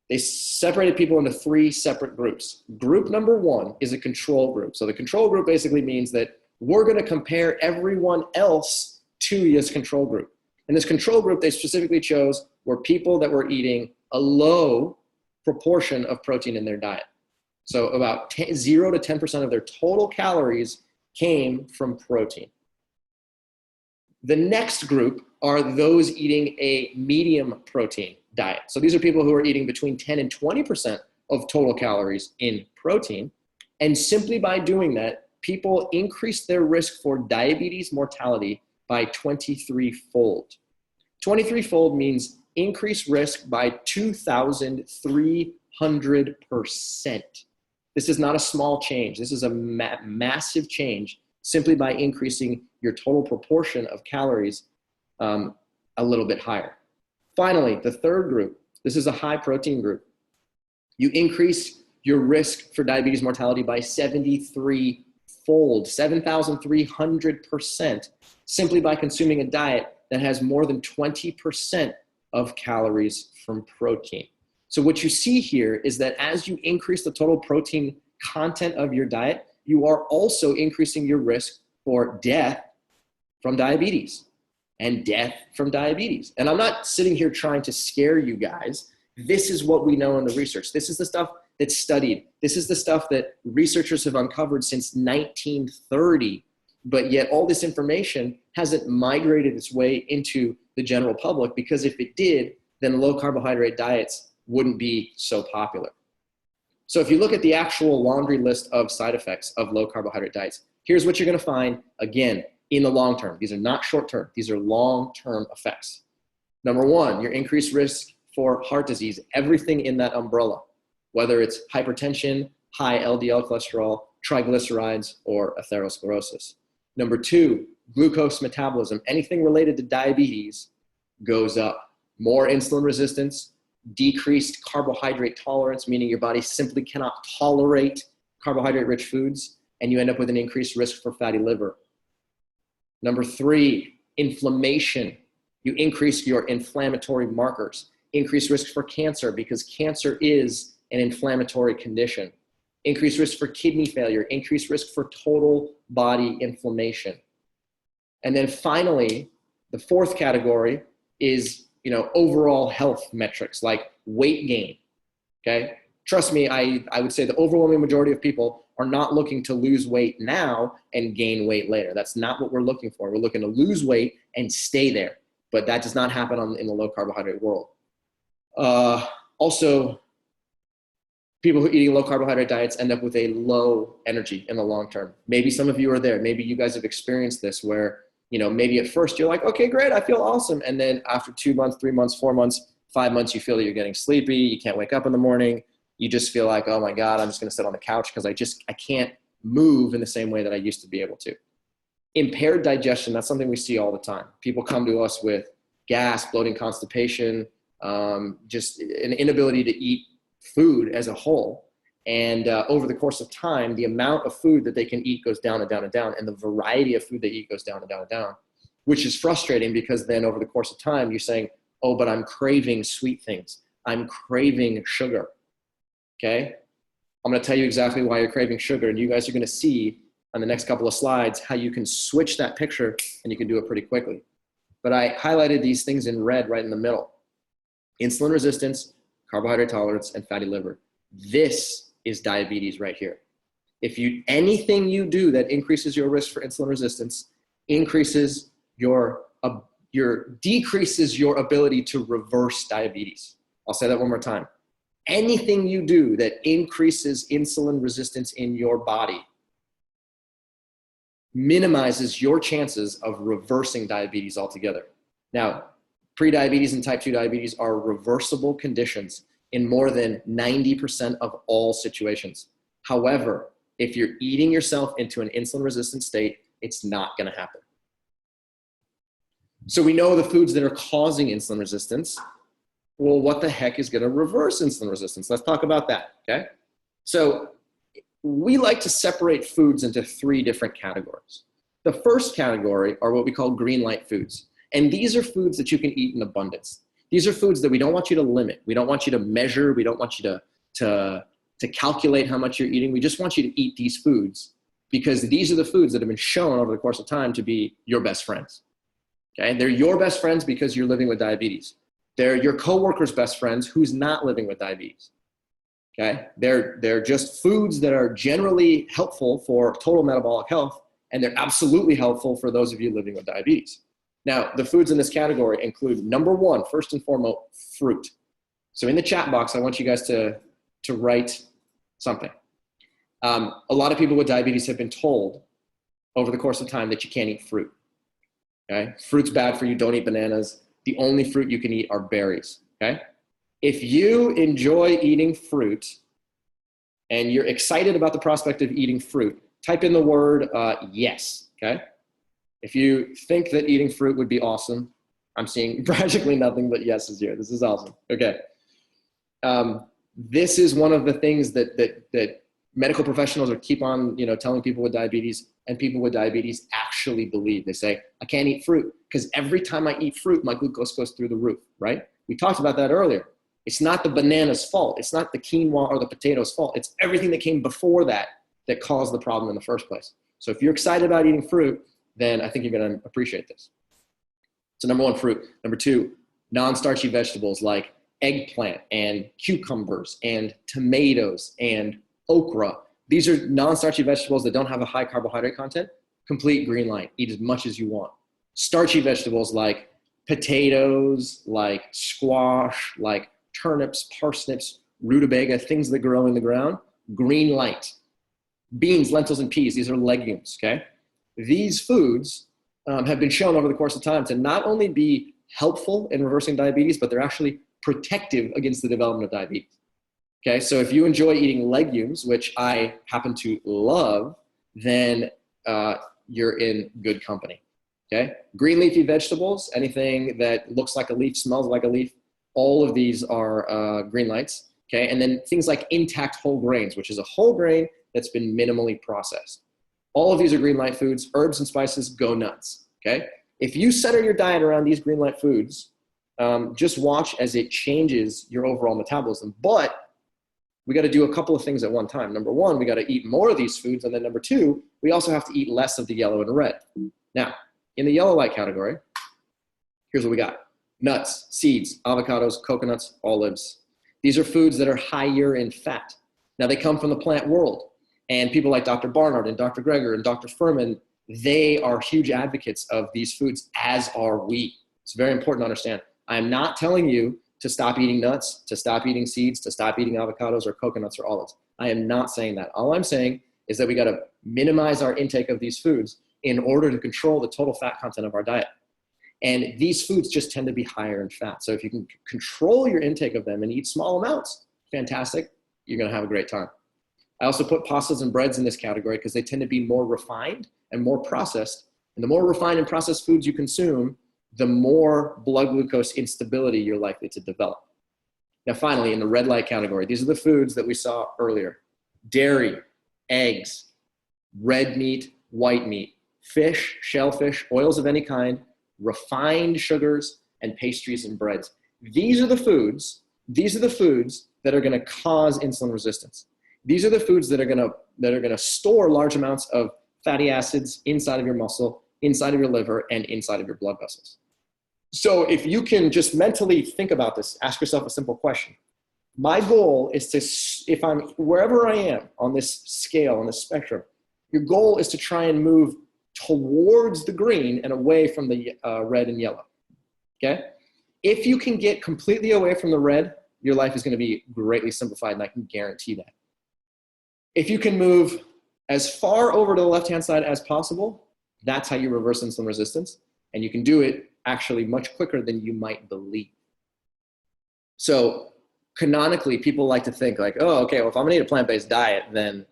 They separated people into 3 separate groups. Group number 1 is a control group. So the control group basically means that we're going to compare everyone else to this control group. And this control group they specifically chose were people that were eating a low proportion of protein in their diet. So about 0 to 10% of their total calories came from protein. The next group are those eating a medium protein diet. So these are people who are eating between 10 and 20% of total calories in protein. And simply by doing that, people increase their risk for diabetes mortality by 23-fold. 23-fold means increased risk by 2,300%. This is not a small change. This is a massive change simply by increasing your total proportion of calories a little bit higher. Finally, the third group, this is a high protein group. You increase your risk for diabetes mortality by 73-fold, 7,300%, simply by consuming a diet that has more than 20% of calories from protein. So what you see here is that as you increase the total protein content of your diet, you are also increasing your risk for death from diabetes and death from diabetes. And I'm not sitting here trying to scare you guys. This is what we know in the research. This is the stuff that's studied. This is the stuff that researchers have uncovered since 1930, but yet all this information hasn't migrated its way into the general public, because if it did, then low carbohydrate diets wouldn't be so popular. So if you look at the actual laundry list of side effects of low carbohydrate diets, here's what you're going to find, again, in the long term. These are not short term. These are long-term effects. Number 1, your increased risk for heart disease, everything in that umbrella, whether it's hypertension, high LDL cholesterol, triglycerides, or atherosclerosis. Number 2, glucose metabolism, anything related to diabetes goes up. More insulin resistance, decreased carbohydrate tolerance, meaning your body simply cannot tolerate carbohydrate-rich foods, and you end up with an increased risk for fatty liver. Number 3, inflammation. You increase your inflammatory markers. Increased risk for cancer, because cancer is an inflammatory condition. Increased risk for kidney failure. Increased risk for total body inflammation. And then finally, the 4th category is overall health metrics like weight gain, okay? Trust me, I would say the overwhelming majority of people are not looking to lose weight now and gain weight later. That's not what we're looking for. We're looking to lose weight and stay there, but that does not happen in the low carbohydrate world. Also, people who are eating low carbohydrate diets end up with a low energy in the long term. Maybe some of you are there. Maybe you guys have experienced this where maybe at first you're like, okay, great, I feel awesome. And then after 2 months, 3 months, 4 months, 5 months, you feel that you're getting sleepy. You can't wake up in the morning. You just feel like, oh my God, I'm just going to sit on the couch because I can't move in the same way that I used to be able to. Impaired digestion, that's something we see all the time. People come to us with gas, bloating, constipation, just an inability to eat food as a whole. And over the course of time, the amount of food that they can eat goes down and down and down, and the variety of food they eat goes down and down and down, which is frustrating because then over the course of time, you're saying, oh, but I'm craving sweet things. I'm craving sugar, okay? I'm gonna tell you exactly why you're craving sugar, and you guys are gonna see on the next couple of slides how you can switch that picture, and you can do it pretty quickly. But I highlighted these things in red right in the middle. Insulin resistance, carbohydrate tolerance, and fatty liver. This is diabetes right here. Anything you do that increases your risk for insulin resistance, decreases your ability to reverse diabetes. I'll say that one more time. Anything you do that increases insulin resistance in your body minimizes your chances of reversing diabetes altogether. Now, prediabetes and type 2 diabetes are reversible conditions in more than 90% of all situations. However, if you're eating yourself into an insulin-resistant state, it's not going to happen. So we know the foods that are causing insulin resistance. Well, what the heck is going to reverse insulin resistance? Let's talk about that, okay? So we like to separate foods into 3 different categories. The first category are what we call green light foods. And these are foods that you can eat in abundance. These are foods that we don't want you to limit. We don't want you to measure. We don't want you to calculate how much you're eating. We just want you to eat these foods because these are the foods that have been shown over the course of time to be your best friends. Okay? They're your best friends because you're living with diabetes. They're your coworker's best friends who's not living with diabetes. Okay? They're just foods that are generally helpful for total metabolic health, and they're absolutely helpful for those of you living with diabetes. Now, the foods in this category include, number one, first and foremost, fruit. So in the chat box, I want you guys to write something. A lot of people with diabetes have been told over the course of time that you can't eat fruit. Okay? Fruit's bad for you, don't eat bananas. The only fruit you can eat are berries. Okay? If you enjoy eating fruit and you're excited about the prospect of eating fruit, type in the word yes. Okay? If you think that eating fruit would be awesome, I'm seeing practically nothing but yeses here. This is awesome. Okay. This is one of the things that medical professionals are keep on, telling people with diabetes, and people with diabetes actually believe. They say, I can't eat fruit because every time I eat fruit, my glucose goes through the roof, right? We talked about that earlier. It's not the banana's fault. It's not the quinoa or the potato's fault. It's everything that came before that caused the problem in the first place. So if you're excited about eating fruit, then I think you're going to appreciate this. So number one, fruit. Number two, non-starchy vegetables like eggplant and cucumbers and tomatoes and okra. These are non-starchy vegetables that don't have a high carbohydrate content. Complete green light. Eat as much as you want. Starchy vegetables like potatoes, like squash, like turnips, parsnips, rutabaga, things that grow in the ground. Green light. Beans, lentils, and peas. These are legumes, okay? These foods have been shown over the course of time to not only be helpful in reversing diabetes, but they're actually protective against the development of diabetes. Okay, so if you enjoy eating legumes, which I happen to love, then you're in good company. Okay, green leafy vegetables, anything that looks like a leaf, smells like a leaf, all of these are green lights. Okay, and then things like intact whole grains, which is a whole grain that's been minimally processed. All of these are green light foods. Herbs and spices, go nuts, okay? If you center your diet around these green light foods, just watch as it changes your overall metabolism. But we got to do a couple of things at one time. Number one, we got to eat more of these foods. And then number two, we also have to eat less of the yellow and red. Now, in the yellow light category, here's what we got. Nuts, seeds, avocados, coconuts, olives. These are foods that are higher in fat. Now, they come from the plant world. And people like Dr. Barnard and Dr. Greger and Dr. Furman, they are huge advocates of these foods, as are we. It's very important to understand. I'm not telling you to stop eating nuts, to stop eating seeds, to stop eating avocados or coconuts or olives. I am not saying that. All I'm saying is that we got to minimize our intake of these foods in order to control the total fat content of our diet. And these foods just tend to be higher in fat. So if you can control your intake of them and eat small amounts, fantastic, you're going to have a great time. I also put pastas and breads in this category because they tend to be more refined and more processed. And the more refined and processed foods you consume, the more blood glucose instability you're likely to develop. Now, finally, in the red light category, these are the foods that we saw earlier. Dairy, eggs, red meat, white meat, fish, shellfish, oils of any kind, refined sugars, and pastries and breads. These are the foods that are going to cause insulin resistance. These are the foods that are going to store large amounts of fatty acids inside of your muscle, inside of your liver, and inside of your blood vessels. So if you can just mentally think about this, ask yourself a simple question. My goal is to, if I'm wherever I am on this scale, on this spectrum, your goal is to try and move towards the green and away from the red and yellow, okay? If you can get completely away from the red, your life is going to be greatly simplified, and I can guarantee that. If you can move as far over to the left-hand side as possible, that's how you reverse insulin resistance. And you can do it actually much quicker than you might believe. So canonically, people like to think like, oh, okay, well, if I'm gonna eat a plant-based diet, then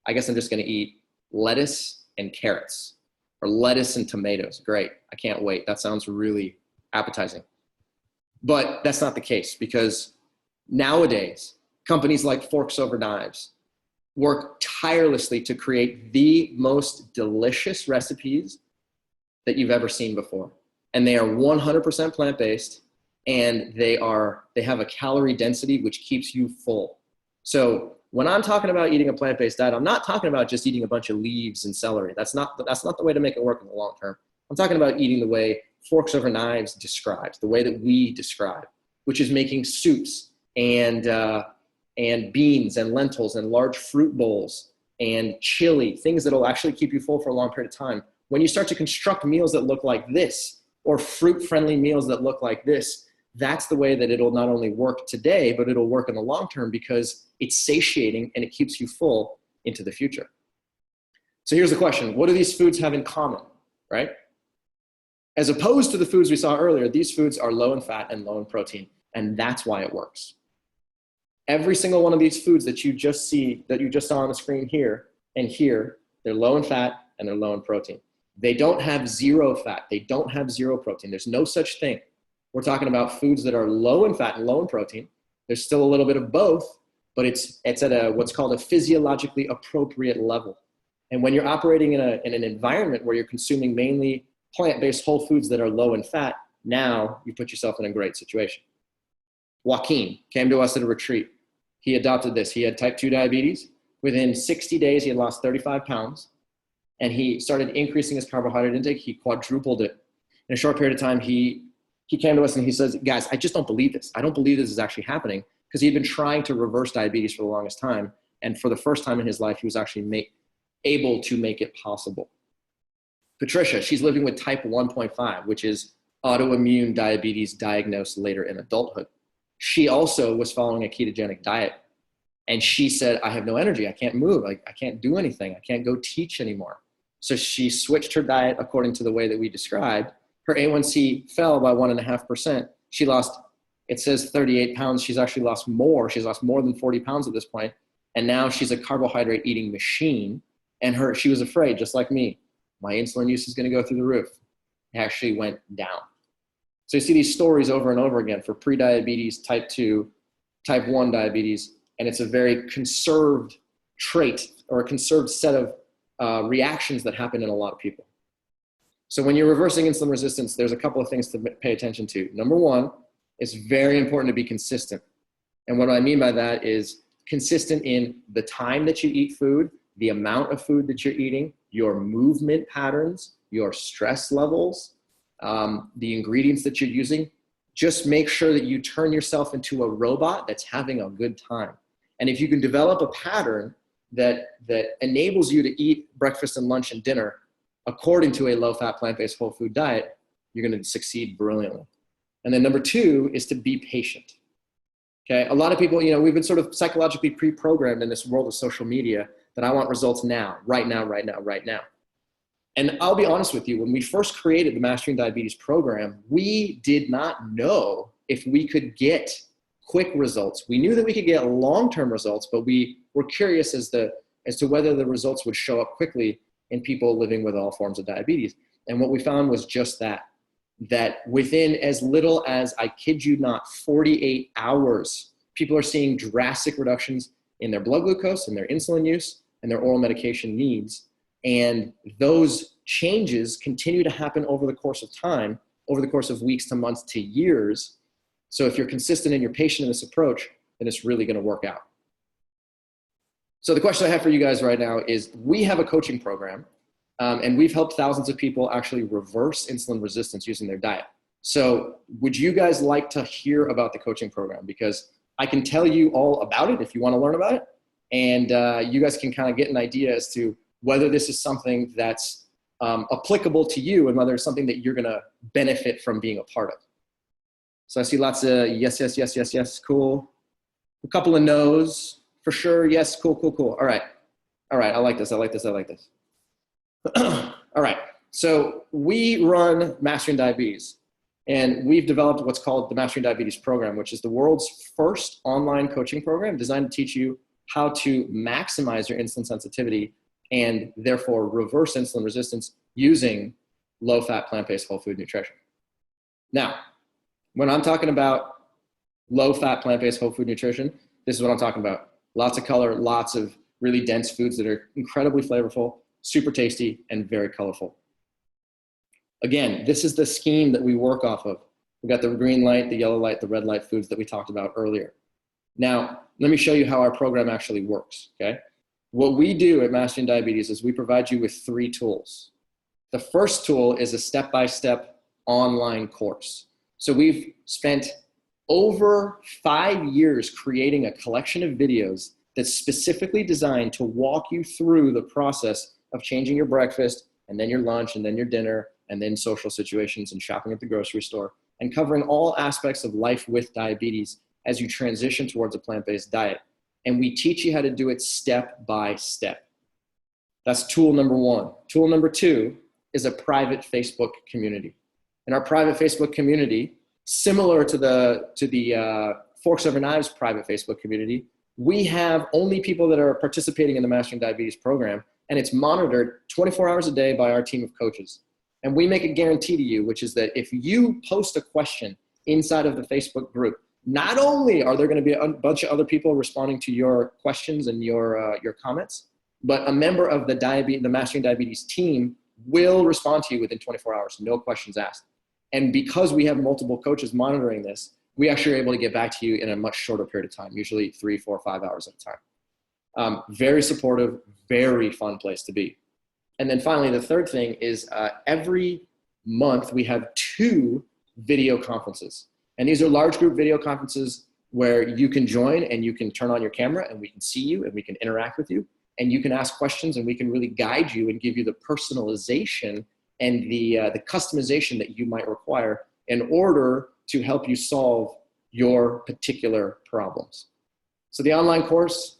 I guess I'm just gonna eat lettuce and carrots or lettuce and tomatoes. Great, I can't wait. That sounds really appetizing. But that's not the case, because nowadays, companies like Forks Over Knives work tirelessly to create the most delicious recipes that you've ever seen before. And they are 100% plant-based, and they have a calorie density which keeps you full. So when I'm talking about eating a plant-based diet, I'm not talking about just eating a bunch of leaves and celery. That's not the way to make it work in the long term. I'm talking about eating the way Forks Over Knives describes, the way that we describe, which is making soups and beans and lentils and large fruit bowls and chili, things that will actually keep you full for a long period of time. When you start to construct meals that look like this, or fruit-friendly meals that look like this, that's the way that it'll not only work today, but it'll work in the long term because it's satiating and it keeps you full into the future. So here's the question. What do these foods have in common, right? As opposed to the foods we saw earlier, these foods are low in fat and low in protein, and that's why it works. Every single one of these foods that you just saw on the screen here and here, they're low in fat and they're low in protein. They don't have zero fat. They don't have zero protein. There's no such thing. We're talking about foods that are low in fat and low in protein. There's still a little bit of both, but it's at what's called a physiologically appropriate level. And when you're operating in an environment where you're consuming mainly plant-based whole foods that are low in fat, now you put yourself in a great situation. Joaquin came to us at a retreat. He adopted this. He had type 2 diabetes. Within 60 days, he had lost 35 pounds. And he started increasing his carbohydrate intake. He quadrupled it. In a short period of time, he came to us and he says, guys, I just don't believe this. I don't believe this is actually happening, because he'd been trying to reverse diabetes for the longest time. And for the first time in his life, he was actually able to make it possible. Patricia, she's living with type 1.5, which is autoimmune diabetes diagnosed later in adulthood. She also was following a ketogenic diet. And she said, I have no energy. I can't move. I can't do anything. I can't go teach anymore. So she switched her diet according to the way that we described. Her A1C fell by 1.5%. She lost, it says 38 pounds. She's actually lost more. She's lost more than 40 pounds at this point. And now she's a carbohydrate eating machine. And she was afraid, just like me. My insulin use is going to go through the roof. It actually went down. So you see these stories over and over again for pre-diabetes, type 2, type 1 diabetes. And it's a very conserved trait or a conserved set of reactions that happen in a lot of people. So when you're reversing insulin resistance, there's a couple of things to pay attention to. Number one, it's very important to be consistent. And what I mean by that is consistent in the time that you eat food, the amount of food that you're eating, your movement patterns, your stress levels, the ingredients that you're using. Just make sure that you turn yourself into a robot that's having a good time. And if you can develop a pattern that enables you to eat breakfast and lunch and dinner according to a low-fat, plant-based whole food diet, you're going to succeed brilliantly. And then number two is to be patient. Okay, a lot of people, we've been sort of psychologically pre-programmed in this world of social media that I want results now, right now, right now, right now. And I'll be honest with you, when we first created the Mastering Diabetes program, we did not know if we could get quick results. We knew that we could get long-term results, but we were curious as to whether the results would show up quickly in people living with all forms of diabetes. And what we found was just that within as little as, I kid you not, 48 hours, people are seeing drastic reductions in their blood glucose and their insulin use and their oral medication needs. And those changes continue to happen over the course of time, over the course of weeks to months to years. So if you're consistent and you're patient in this approach, then it's really going to work out. So the question I have for you guys right now is, we have a coaching program, and we've helped thousands of people actually reverse insulin resistance using their diet. So would you guys like to hear about the coaching program? Because I can tell you all about it if you want to learn about it. And you guys can kind of get an idea as to whether this is something that's applicable to you and whether it's something that you're going to benefit from being a part of. So I see lots of yes, yes, yes, yes, yes, cool. A couple of no's, for sure, yes, cool, cool, cool. All right, I like this, I like this, I like this. All right, so we run Mastering Diabetes, and we've developed what's called the Mastering Diabetes program, which is the world's first online coaching program designed to teach you how to maximize your insulin sensitivity and therefore reverse insulin resistance using low-fat, plant-based whole food nutrition. Now, when I'm talking about low-fat, plant-based whole food nutrition, this is what I'm talking about. Lots of color, lots of really dense foods that are incredibly flavorful, super tasty, and very colorful. Again, this is the scheme that we work off of. We got the green light, the yellow light, the red light foods that we talked about earlier. Now, let me show you how our program actually works, okay? What we do at Mastering Diabetes is we provide you with 3 tools. The first tool is a step-by-step online course. So we've spent over 5 years creating a collection of videos that's specifically designed to walk you through the process of changing your breakfast, and then your lunch, and then your dinner, and then social situations and shopping at the grocery store, and covering all aspects of life with diabetes as you transition towards a plant-based diet. And we teach you how to do it step by step. That's tool number 1. Tool number 2 is a private Facebook community. In our private Facebook community, similar to the Forks Over Knives private Facebook community, we have only people that are participating in the Mastering Diabetes program, and it's monitored 24 hours a day by our team of coaches. And we make a guarantee to you, which is that if you post a question inside of the Facebook group, not only are there going to be a bunch of other people responding to your questions and your comments, but a member of the Mastering Diabetes team will respond to you within 24 hours, no questions asked. And because we have multiple coaches monitoring this, we actually are able to get back to you in a much shorter period of time, usually 3, 4, 5 hours at a time. Very supportive, very fun place to be. And then finally, the third thing is every month we have 2 video conferences. And these are large group video conferences where you can join and you can turn on your camera and we can see you and we can interact with you and you can ask questions and we can really guide you and give you the personalization and the customization that you might require in order to help you solve your particular problems. So the online course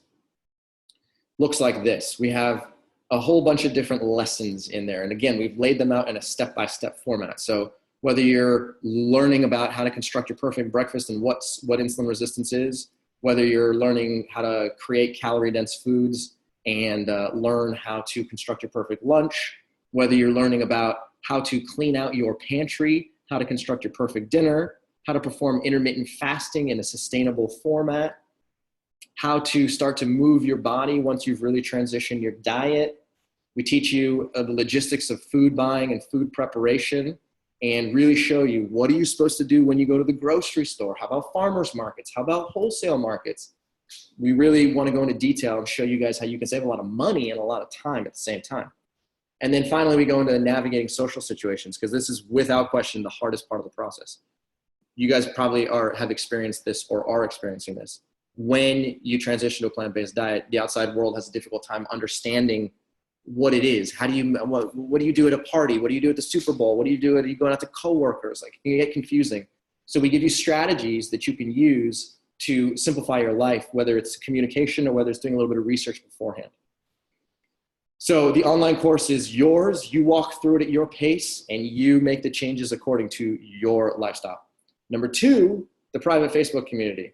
looks like this. We have a whole bunch of different lessons in there. And again, we've laid them out in a step-by-step format. So whether you're learning about how to construct your perfect breakfast and what insulin resistance is, whether you're learning how to create calorie-dense foods and learn how to construct your perfect lunch, whether you're learning about how to clean out your pantry, how to construct your perfect dinner, how to perform intermittent fasting in a sustainable format, how to start to move your body once you've really transitioned your diet. We teach you the logistics of food buying and food preparation and really show you what are you supposed to do when you go to the grocery store? How about farmers markets? How about wholesale markets? We really want to go into detail and show you guys how you can save a lot of money and a lot of time at the same time. And then finally, we go into navigating social situations because this is without question the hardest part of the process. You guys probably have experienced this or are experiencing this. When you transition to a plant-based diet, the outside world has a difficult time understanding what it is. How do you, what do you do at a party? What do you do at the Super Bowl? What do you do are you going out to coworkers? Like, it can get confusing. So we give you strategies that you can use to simplify your life, whether it's communication or whether it's doing a little bit of research beforehand. So the online course is yours. You walk through it at your pace and you make the changes according to your lifestyle. Number 2, the private Facebook community.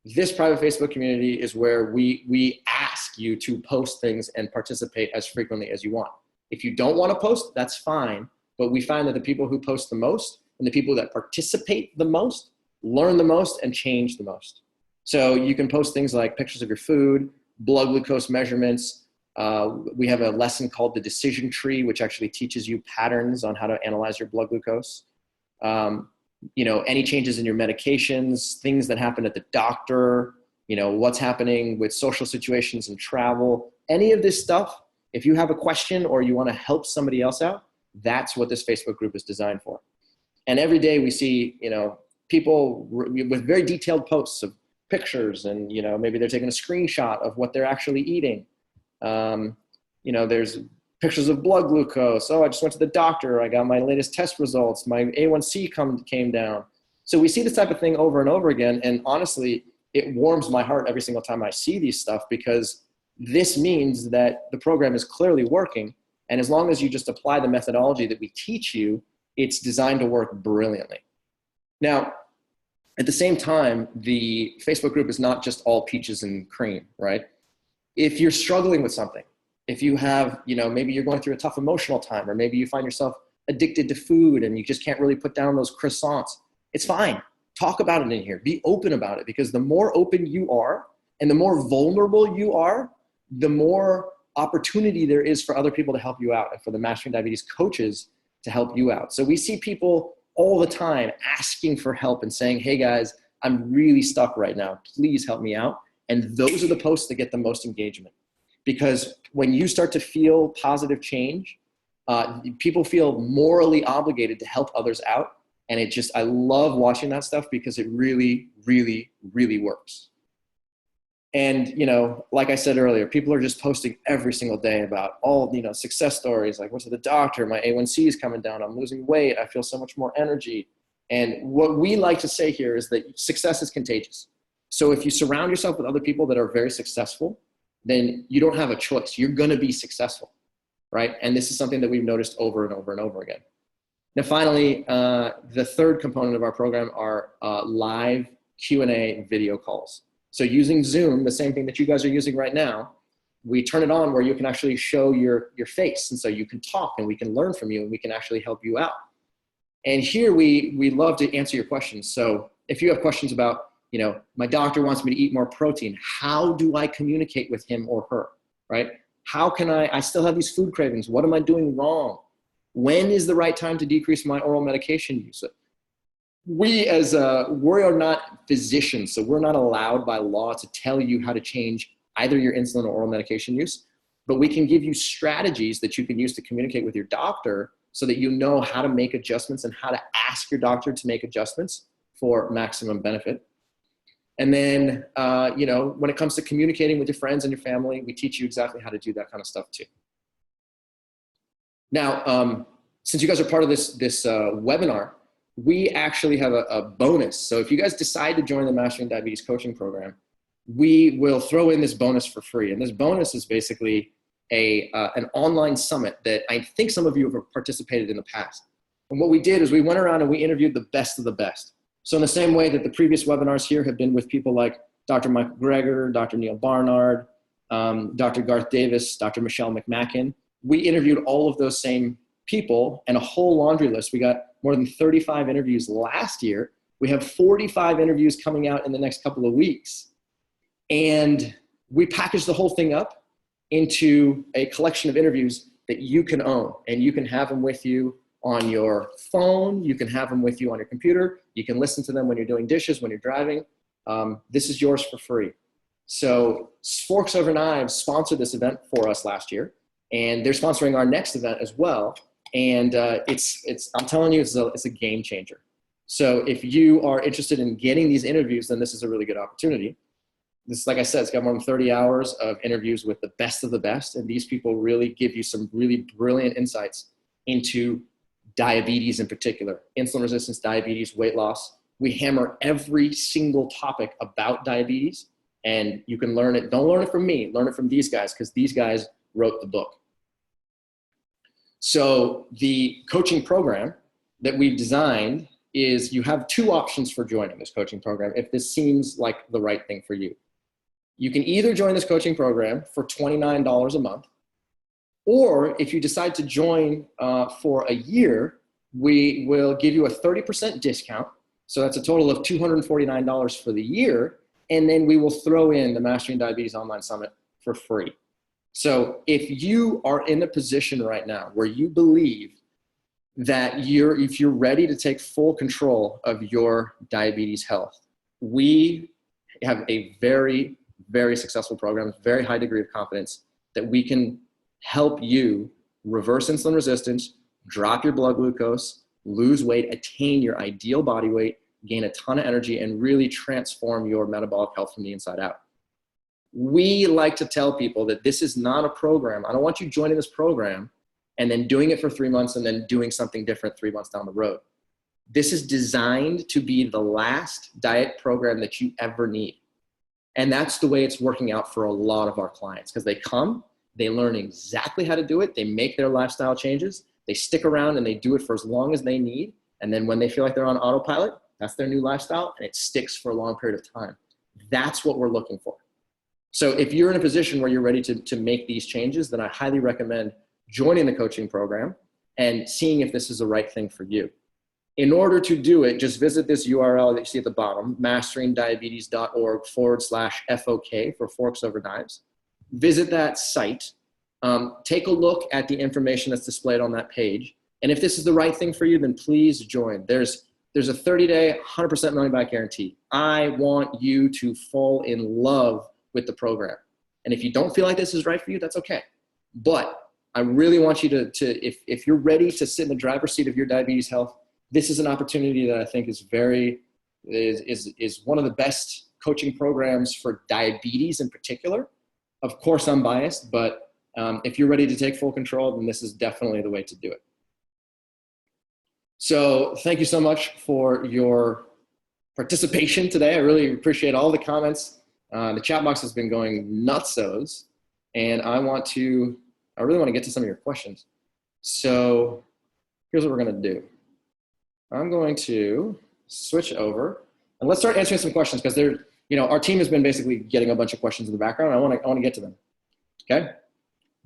This private Facebook community is where we ask you to post things and participate as frequently as you want. If you don't want to post, that's fine. But we find that the people who post the most and the people that participate the most learn the most and change the most. So you can post things like pictures of your food, blood glucose measurements. We have a lesson called the decision tree, which actually teaches you patterns on how to analyze your blood glucose. Any changes in your medications, things that happen at the doctor, what's happening with social situations and travel, any of this stuff. If you have a question or you want to help somebody else out, that's what this Facebook group is designed for. And every day we see, people with very detailed posts of pictures and, maybe they're taking a screenshot of what they're actually eating. There's pictures of blood glucose. Oh, I just went to the doctor. I got my latest test results. My A1C came down. So we see this type of thing over and over again. And honestly, it warms my heart every single time I see these stuff because this means that the program is clearly working. And as long as you just apply the methodology that we teach you, it's designed to work brilliantly. Now, at the same time, the Facebook group is not just all peaches and cream, right? If you're struggling with something, if you have, maybe you're going through a tough emotional time, or maybe you find yourself addicted to food and you just can't really put down those croissants, it's fine. Talk about it in here. Be open about it, because the more open you are and the more vulnerable you are, the more opportunity there is for other people to help you out and for the Mastering Diabetes coaches to help you out. So we see people all the time asking for help and saying, hey guys, I'm really stuck right now. Please help me out. And those are the posts that get the most engagement. Because when you start to feel positive change, people feel morally obligated to help others out. And I love watching that stuff because it really, really, really works. And, like I said earlier, people are just posting every single day about all, success stories. Like, went to the doctor, my A1C is coming down, I'm losing weight, I feel so much more energy. And what we like to say here is that success is contagious. So if you surround yourself with other people that are very successful, then you don't have a choice. You're going to be successful, right? And this is something that we've noticed over and over and over again. Now, finally, the third component of our program are live Q&A video calls. So using Zoom, the same thing that you guys are using right now, we turn it on where you can actually show your face. And so you can talk and we can learn from you and we can actually help you out. And here we love to answer your questions. So if you have questions about, my doctor wants me to eat more protein, how do I communicate with him or her, right? How can I still have these food cravings. What am I doing wrong? When is the right time to decrease my oral medication use? We are not physicians, so we're not allowed by law to tell you how to change either your insulin or oral medication use, but we can give you strategies that you can use to communicate with your doctor so that you know how to make adjustments and how to ask your doctor to make adjustments for maximum benefit. And then, when it comes to communicating with your friends and your family, we teach you exactly how to do that kind of stuff too. Now, since you guys are part of this webinar, we actually have a bonus. So if you guys decide to join the Mastering Diabetes Coaching Program, we will throw in this bonus for free. And this bonus is basically an online summit that I think some of you have participated in the past. And what we did is we went around and we interviewed the best of the best. So in the same way that the previous webinars here have been with people like Dr. Michael Greger, Dr. Neil Barnard, Dr. Garth Davis, Dr. Michelle McMacken, we interviewed all of those same people and a whole laundry list. We got more than 35 interviews last year. We have 45 interviews coming out in the next couple of weeks. And we packaged the whole thing up into a collection of interviews that you can own, and you can have them with you on your phone. You can have them with you on your computer. You can listen to them when you're doing dishes, when you're driving. This is yours for free. So Forks Over Knives sponsored this event for us last year, and they're sponsoring our next event as well. And I'm telling you, it's a game changer. So if you are interested in getting these interviews, then this is a really good opportunity. This, like I said, it's got more than 30 hours of interviews with the best of the best. And these people really give you some really brilliant insights into diabetes in particular, insulin resistance, diabetes, weight loss. We hammer every single topic about diabetes, and you can learn it. Don't learn it from me, learn it from these guys, because these guys wrote the book. So the coaching program that we've designed is you have two options for joining this coaching program if this seems like the right thing for you. You can either join this coaching program for $29 a month, or if you decide to join for a year, we will give you a 30% discount. So that's a total of $249 for the year. And then we will throw in the Mastering Diabetes Online Summit for free. So if you are in a position right now where you believe that if you're ready to take full control of your diabetes health, we have a very, very successful program, very high degree of confidence that we can help you reverse insulin resistance, drop your blood glucose, lose weight, attain your ideal body weight, gain a ton of energy, and really transform your metabolic health from the inside out. We like to tell people that this is not a program. I don't want you joining this program and then doing it for 3 months and then doing something different 3 months down the road. This is designed to be the last diet program that you ever need. And that's the way it's working out for a lot of our clients, because they come, they learn exactly how to do it, they make their lifestyle changes, they stick around and they do it for as long as they need. And then when they feel like they're on autopilot, that's their new lifestyle, and it sticks for a long period of time. That's what we're looking for. So if you're in a position where you're ready to make these changes, then I highly recommend joining the coaching program and seeing if this is the right thing for you. In order to do it, just visit this URL that you see at the bottom, masteringdiabetes.org/FOK for Forks Over Knives. Visit that site. Take a look at the information that's displayed on that page. And if this is the right thing for you, then please join. There's a 30-day, 100% money back guarantee. I want you to fall in love with the program. And if you don't feel like this is right for you, that's okay. But I really want you to if you're ready to sit in the driver's seat of your diabetes health, this is an opportunity that I think is one of the best coaching programs for diabetes in particular. Of course, I'm biased, but if you're ready to take full control, then this is definitely the way to do it. So thank you so much for your participation today. I really appreciate all the comments. The chat box has been going nutsos, and I really want to get to some of your questions. So here's what we're going to do. I'm going to switch over, and let's start answering some questions, because our team has been basically getting a bunch of questions in the background. I want to get to them. Okay.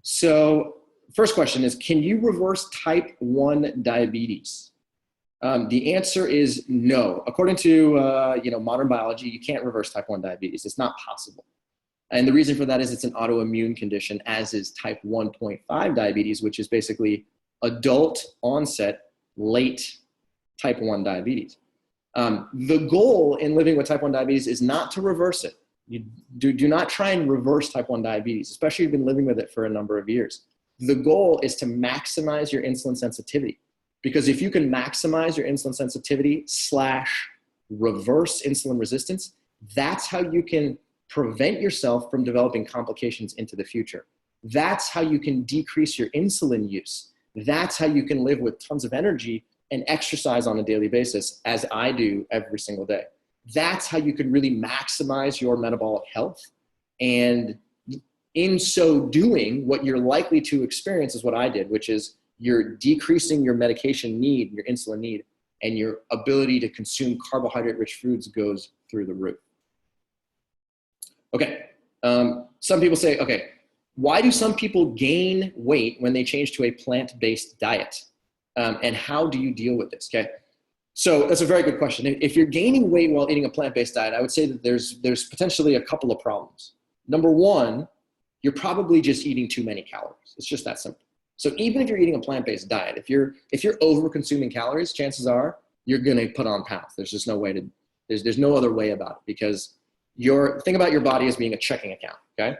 So first question is, can you reverse type 1 diabetes? The answer is no. According to modern biology, you can't reverse type 1 diabetes. It's not possible. And the reason for that is it's an autoimmune condition, as is type 1.5 diabetes, which is basically adult onset, late type 1 diabetes. The goal in living with type 1 diabetes is not to reverse it. You do not try and reverse type 1 diabetes, especially if you've been living with it for a number of years. The goal is to maximize your insulin sensitivity. Because if you can maximize your insulin sensitivity / reverse insulin resistance, that's how you can prevent yourself from developing complications into the future. That's how you can decrease your insulin use. That's how you can live with tons of energy and exercise on a daily basis, as I do every single day. That's how you can really maximize your metabolic health. And in so doing, what you're likely to experience is what I did, which is you're decreasing your medication need, your insulin need, and your ability to consume carbohydrate-rich foods goes through the roof. Okay, some people say, okay, why do some people gain weight when they change to a plant-based diet? And how do you deal with this, okay? So that's a very good question. If you're gaining weight while eating a plant-based diet, I would say that there's potentially a couple of problems. Number one, you're probably just eating too many calories. It's just that simple. So even if you're eating a plant-based diet, if you're over-consuming calories, chances are you're gonna put on pounds. There's just no way to, there's no other way about it, because think about your body as being a checking account, okay?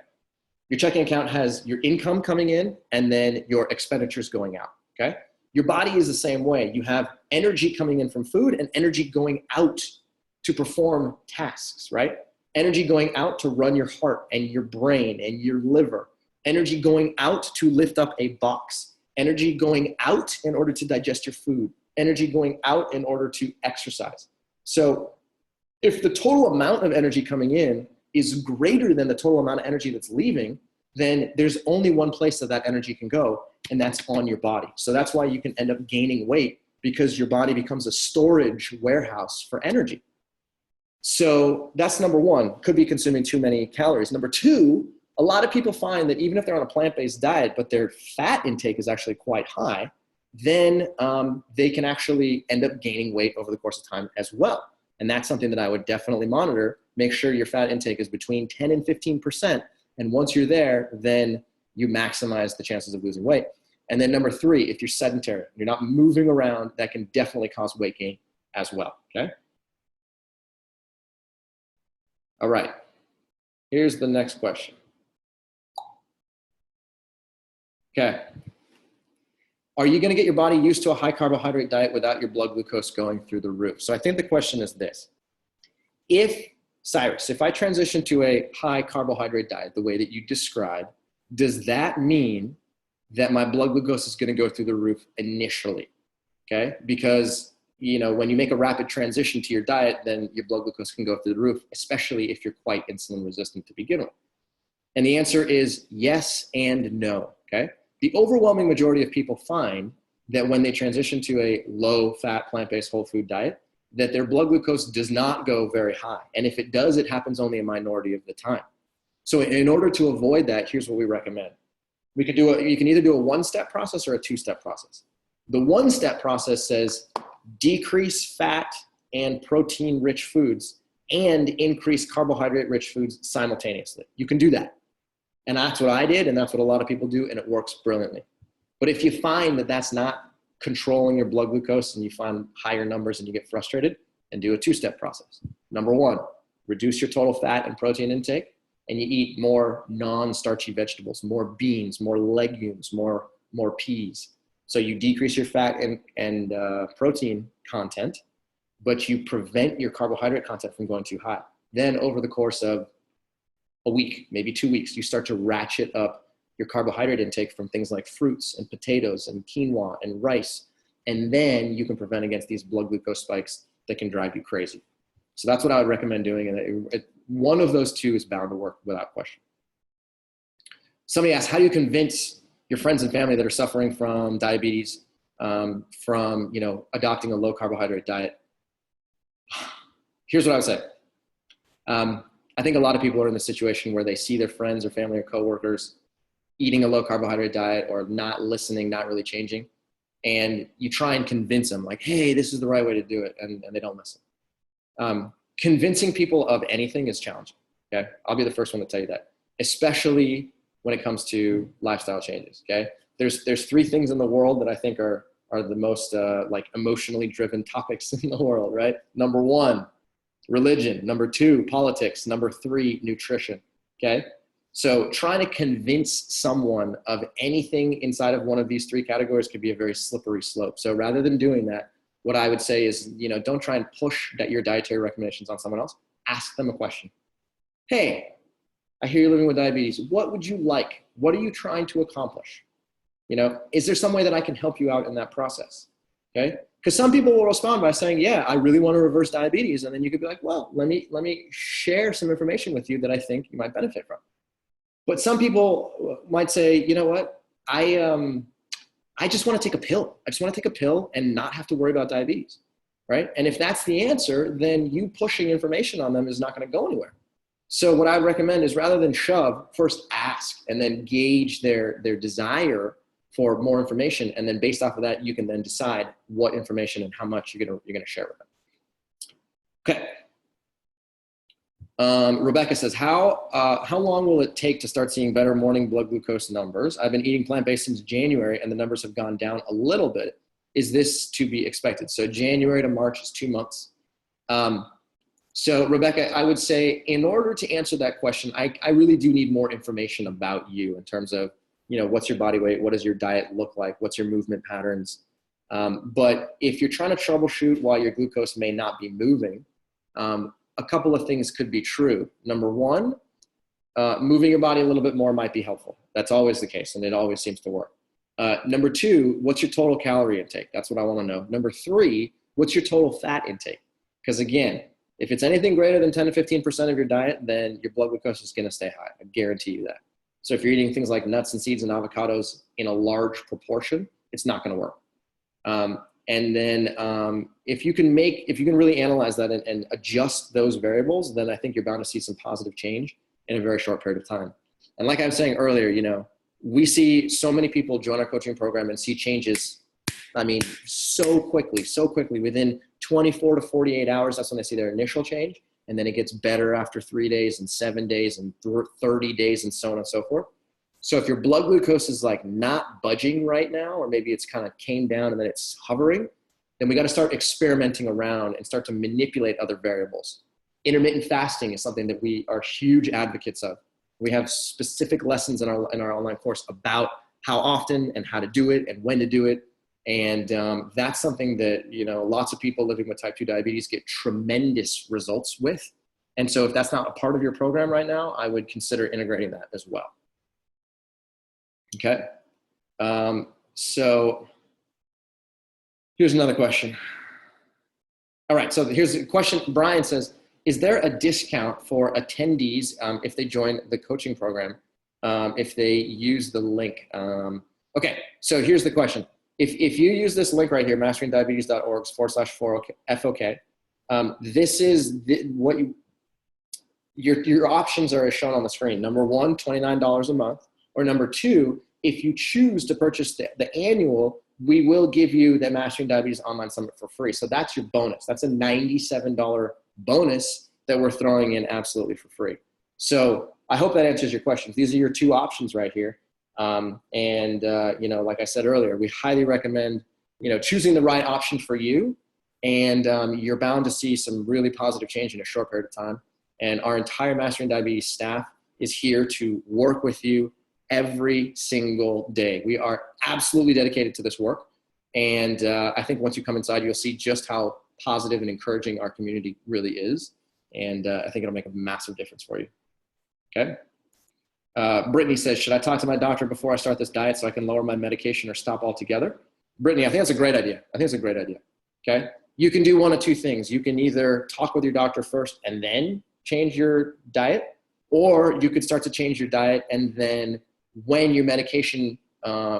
Your checking account has your income coming in and then your expenditures going out, okay? Your body is the same way. You have energy coming in from food and energy going out to perform tasks, right? Energy going out to run your heart and your brain and your liver. Energy going out to lift up a box. Energy going out in order to digest your food. Energy going out in order to exercise. So if the total amount of energy coming in is greater than the total amount of energy that's leaving, then there's only one place that energy can go, and that's on your body. So that's why you can end up gaining weight, because your body becomes a storage warehouse for energy. So that's number one, could be consuming too many calories. Number two, a lot of people find that even if they're on a plant-based diet, but their fat intake is actually quite high, then they can actually end up gaining weight over the course of time as well. And that's something that I would definitely monitor. Make sure your fat intake is between 10 and 15%. And once you're there, then you maximize the chances of losing weight. And then number three, if you're sedentary, you're not moving around, that can definitely cause weight gain as well, okay? All right, here's the next question. Okay, are you gonna get your body used to a high carbohydrate diet without your blood glucose going through the roof? So I think the question is this. Cyrus, if I transition to a high carbohydrate diet, the way that you described, does that mean that my blood glucose is gonna go through the roof initially, okay? Because when you make a rapid transition to your diet, then your blood glucose can go through the roof, especially if you're quite insulin resistant to begin with. And the answer is yes and no, okay? The overwhelming majority of people find that when they transition to a low-fat, plant-based whole food diet, that their blood glucose does not go very high. And if it does, it happens only a minority of the time. So in order to avoid that, here's what we recommend. You can either do a one-step process or a two-step process. The one-step process says decrease fat and protein-rich foods and increase carbohydrate-rich foods simultaneously. You can do that. And that's what I did, and that's what a lot of people do, and it works brilliantly. But if you find that that's not controlling your blood glucose and you find higher numbers and you get frustrated, and do a 2-step process. Number 1, reduce your total fat and protein intake, and you eat more non-starchy vegetables, more beans, more legumes, more peas. So you decrease your fat and protein content, but you prevent your carbohydrate content from going too high. Then over the course of a week, maybe 2 weeks, you start to ratchet up your carbohydrate intake from things like fruits and potatoes and quinoa and rice. And then you can prevent against these blood glucose spikes that can drive you crazy. So that's what I would recommend doing. And one of those two is bound to work without question. Somebody asked, how do you convince your friends and family that are suffering from diabetes from adopting a low carbohydrate diet? Here's what I would say. I think a lot of people are in the situation where they see their friends or family or coworkers eating a low carbohydrate diet or not listening, not really changing. And you try and convince them like, hey, this is the right way to do it. And they don't listen. Convincing people of anything is challenging. Okay. I'll be the first one to tell you that, especially when it comes to lifestyle changes. Okay. There's 3 things in the world that I think are the most emotionally driven topics in the world, right? Number 1, religion. Number 2, politics. Number 3, nutrition. Okay. So trying to convince someone of anything inside of one of these 3 categories could be a very slippery slope. So rather than doing that, what I would say is, don't try and push your dietary recommendations on someone else. Ask them a question. Hey, I hear you're living with diabetes. What would you like? What are you trying to accomplish? Is there some way that I can help you out in that process? Okay. Because some people will respond by saying, yeah, I really want to reverse diabetes. And then you could be like, well, let me share some information with you that I think you might benefit from. But some people might say, you know what, I just want to take a pill. I just want to take a pill and not have to worry about diabetes, right? And if that's the answer, then you pushing information on them is not going to go anywhere. So what I would recommend is rather than shove, first ask and then gauge their desire for more information. And then based off of that, you can then decide what information and how much you're gonna share with them. Okay. Rebecca says, how long will it take to start seeing better morning blood glucose numbers? I've been eating plant-based since January and the numbers have gone down a little bit. Is this to be expected? So January to March is 2 months. So Rebecca, I would say in order to answer that question, I really do need more information about you in terms of, what's your body weight? What does your diet look like? What's your movement patterns? But if you're trying to troubleshoot why your glucose may not be moving, a couple of things could be true. Number 1, moving your body a little bit more might be helpful. That's always the case, and it always seems to work. Number 2, what's your total calorie intake? That's what I want to know. Number 3, what's your total fat intake? Because again, if it's anything greater than 10 to 15% of your diet, then your blood glucose is going to stay high. I guarantee you that. So if you're eating things like nuts and seeds and avocados in a large proportion, it's not going to work. And then if you can really analyze that and adjust those variables, then I think you're bound to see some positive change in a very short period of time. And like I was saying earlier, we see so many people join our coaching program and see changes, so quickly, within 24 to 48 hours, that's when they see their initial change. And then it gets better after 3 days and 7 days and 30 days and so on and so forth. So if your blood glucose is like not budging right now, or maybe it's kind of came down and then it's hovering, then we got to start experimenting around and start to manipulate other variables. Intermittent fasting is something that we are huge advocates of. We have specific lessons in our online course about how often and how to do it and when to do it. And that's something that, lots of people living with type 2 diabetes get tremendous results with. And so if that's not a part of your program right now, I would consider integrating that as well. Okay. So here's another question. All right. So here's a question. Brian says, is there a discount for attendees if they join the coaching program, if they use the link? Okay. So here's the question. If you use this link right here, masteringdiabetes.org/FOK, this is what your options are as shown on the screen. Number 1, $29 a month. Or number 2, if you choose to purchase the annual, we will give you the Mastering Diabetes Online Summit for free. So that's your bonus. That's a $97 bonus that we're throwing in absolutely for free. So I hope that answers your questions. These are your 2 options right here. Like I said earlier, we highly recommend choosing the right option for you. And you're bound to see some really positive change in a short period of time. And our entire Mastering Diabetes staff is here to work with you every single day. We are absolutely dedicated to this work. And I think once you come inside, you'll see just how positive and encouraging our community really is. And I think it'll make a massive difference for you. Okay. Brittany says, should I talk to my doctor before I start this diet so I can lower my medication or stop altogether? Brittany, I think that's a great idea. I think it's a great idea. Okay. You can do one of two things. You can either talk with your doctor first and then change your diet, or you could start to change your diet, and then when your medication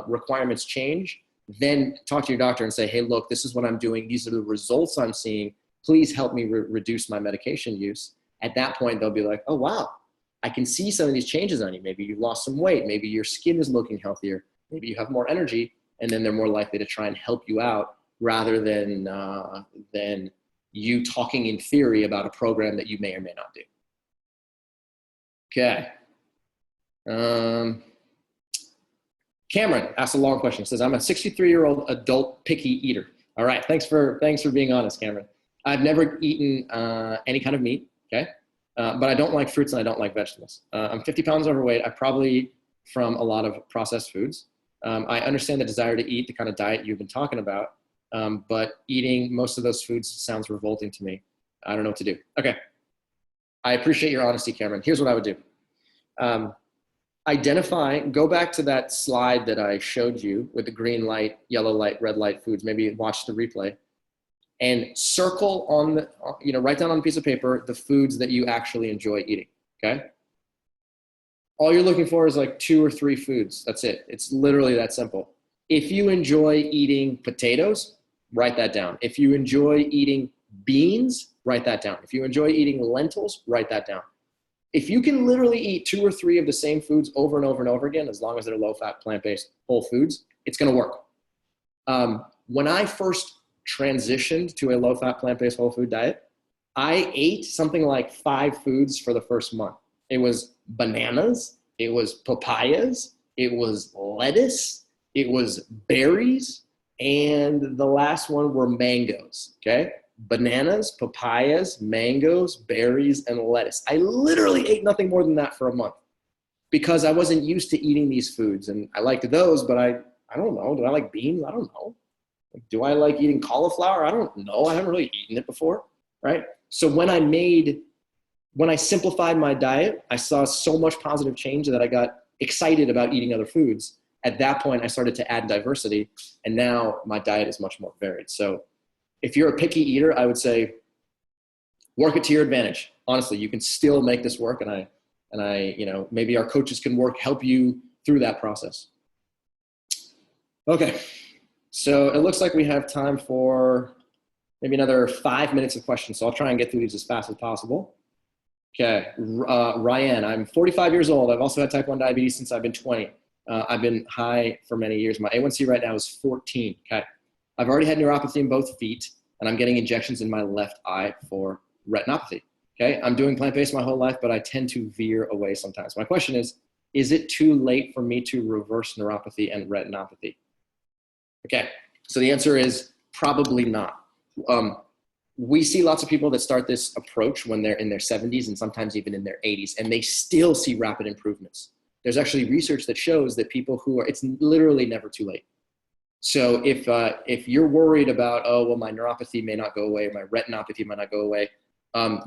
requirements change, then talk to your doctor and say, hey, look, this is what I'm doing. These are the results I'm seeing. Please help me reduce my medication use. At that point, they'll be like, oh, wow, I can see some of these changes on you. Maybe you've lost some weight. Maybe your skin is looking healthier. Maybe you have more energy. And then they're more likely to try and help you out rather than you talking in theory about a program that you may or may not do. Okay. Cameron asked a long question. He says, I'm a 63-year-old adult picky eater. All right. Thanks for being honest, Cameron. I've never eaten any kind of meat. Okay. But I don't like fruits and I don't like vegetables. I'm 50 pounds overweight. I probably eat from a lot of processed foods. I understand the desire to eat the kind of diet you've been talking about. But eating most of those foods sounds revolting to me. I don't know what to do. Okay. I appreciate your honesty, Cameron. Here's what I would do. Go back to that slide that I showed you with the green light, yellow light, red light foods. Maybe watch the replay and circle on the, write down on a piece of paper the foods that you actually enjoy eating. Okay. All you're looking for is like 2 or 3 foods. That's it. It's literally that simple. If you enjoy eating potatoes, write that down. If you enjoy eating beans, write that down. If you enjoy eating lentils, write that down. If you can literally eat 2 or 3 of the same foods over and over and over again, as long as they're low-fat, plant-based, whole foods, it's going to work. When I first transitioned to a low-fat, plant-based, whole food diet, I ate something like 5 foods for the first month. It was bananas, it was papayas, it was lettuce, it was berries, and the last one were mangoes, okay? Bananas, papayas, mangoes, berries, and lettuce. I literally ate nothing more than that for a month because I wasn't used to eating these foods. And I liked those, but I don't know. Do I like beans? I don't know. Do I like eating cauliflower? I don't know. I haven't really eaten it before, right? So when I simplified my diet, I saw so much positive change that I got excited about eating other foods. At that point, I started to add diversity, and now my diet is much more varied. So if you're a picky eater, I would say work it to your advantage. Honestly, you can still make this work, and I, maybe our coaches can help you through that process. Okay, so it looks like we have time for maybe another 5 minutes of questions. So I'll try and get through these as fast as possible. Okay, Ryan, I'm 45 years old. I've also had type 1 diabetes since I've been 20. I've been high for many years. My A1C right now is 14. Okay. I've already had neuropathy in both feet, and I'm getting injections in my left eye for retinopathy. Okay. I'm doing plant-based my whole life, but I tend to veer away sometimes. My question is it too late for me to reverse neuropathy and retinopathy? Okay. So the answer is probably not. We see lots of people that start this approach when they're in their 70s and sometimes even in their 80s, and they still see rapid improvements. There's actually research that shows that people it's literally never too late. So if you're worried about, oh, well, my neuropathy may not go away, or my retinopathy might not go away,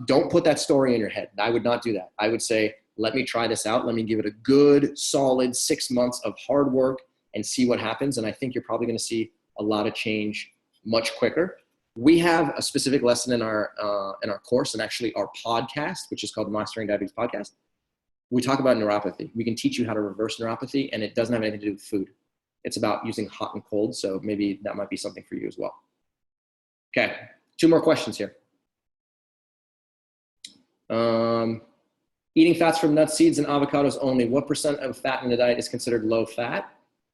don't put that story in your head. I would not do that. I would say, let me try this out. Let me give it a good, solid 6 months of hard work and see what happens. And I think you're probably going to see a lot of change much quicker. We have a specific lesson in our course, and actually our podcast, which is called the Mastering Diabetes Podcast. We talk about neuropathy. We can teach you how to reverse neuropathy, and it doesn't have anything to do with food. It's about using hot and cold, so maybe that might be something for you as well. Okay, 2 more questions here. Eating fats from nuts, seeds, and avocados only. What % of fat in the diet is considered low fat?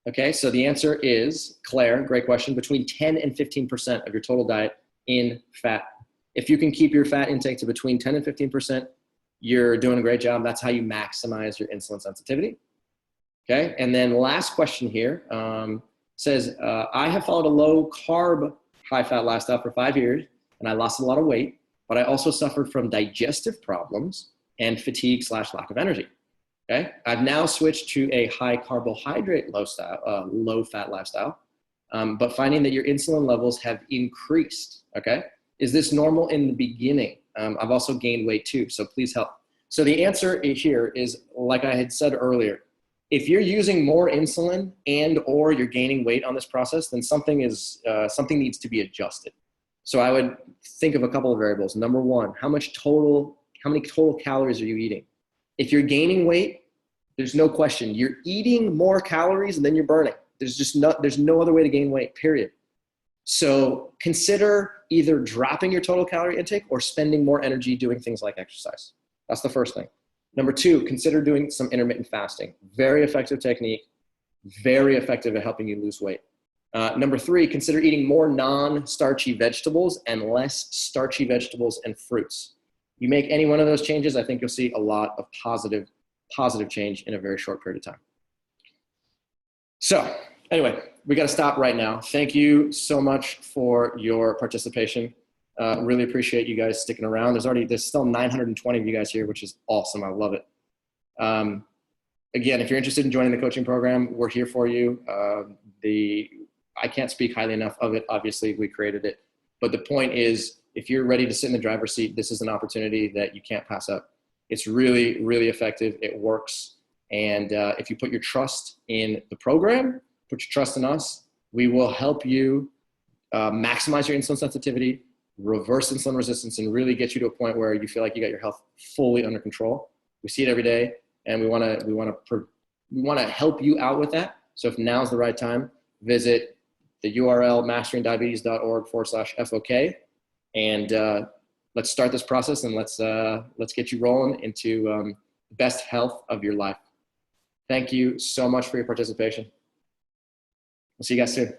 Okay, so the answer is, Claire, great question, between 10 and 15% of your total diet in fat. If you can keep your fat intake to between 10 and 15%, you're doing a great job. That's how you maximize your insulin sensitivity. Okay, and then last question here. says, I have followed a low carb, high fat lifestyle for 5 years, and I lost a lot of weight, but I also suffered from digestive problems and fatigue / lack of energy. Okay. I've now switched to a high carbohydrate, low fat lifestyle, but finding that your insulin levels have increased. Okay. Is this normal in the beginning? I've also gained weight too, so please help. So the answer here is, like I had said earlier, if you're using more insulin and or you're gaining weight on this process, then something needs to be adjusted. So I would think of a couple of variables. Number one, how many total calories are you eating? If you're gaining weight, there's no question. You're eating more calories than you're burning. There's no other way to gain weight, period. So consider either dropping your total calorie intake or spending more energy doing things like exercise. That's the first thing. Number two, consider doing some intermittent fasting. Very effective technique, very effective at helping you lose weight. Number three, consider eating more non-starchy vegetables and less starchy vegetables and fruits. You make any one of those changes, I think you'll see a lot of positive change in a very short period of time. So anyway, we got to stop right now. Thank you so much for your participation. Really appreciate you guys sticking around. There's still 920 of you guys here, which is awesome. I love it. Again, if you're interested in joining the coaching program, we're here for you. I can't speak highly enough of it. Obviously, we created it. But the point is, if you're ready to sit in the driver's seat, this is an opportunity that you can't pass up. It's really, really effective. It works. And if you put your trust in the program, put your trust in us, we will help you maximize your insulin sensitivity, reverse insulin resistance, and really get you to a point where you feel like you got your health fully under control. We see it every day, and we want to help you out with that. So if now's the right time, visit the URL masteringdiabetes.org/FOK, and let's start this process, and let's get you rolling into the best health of your life. Thank you so much for your participation. We'll see you guys soon.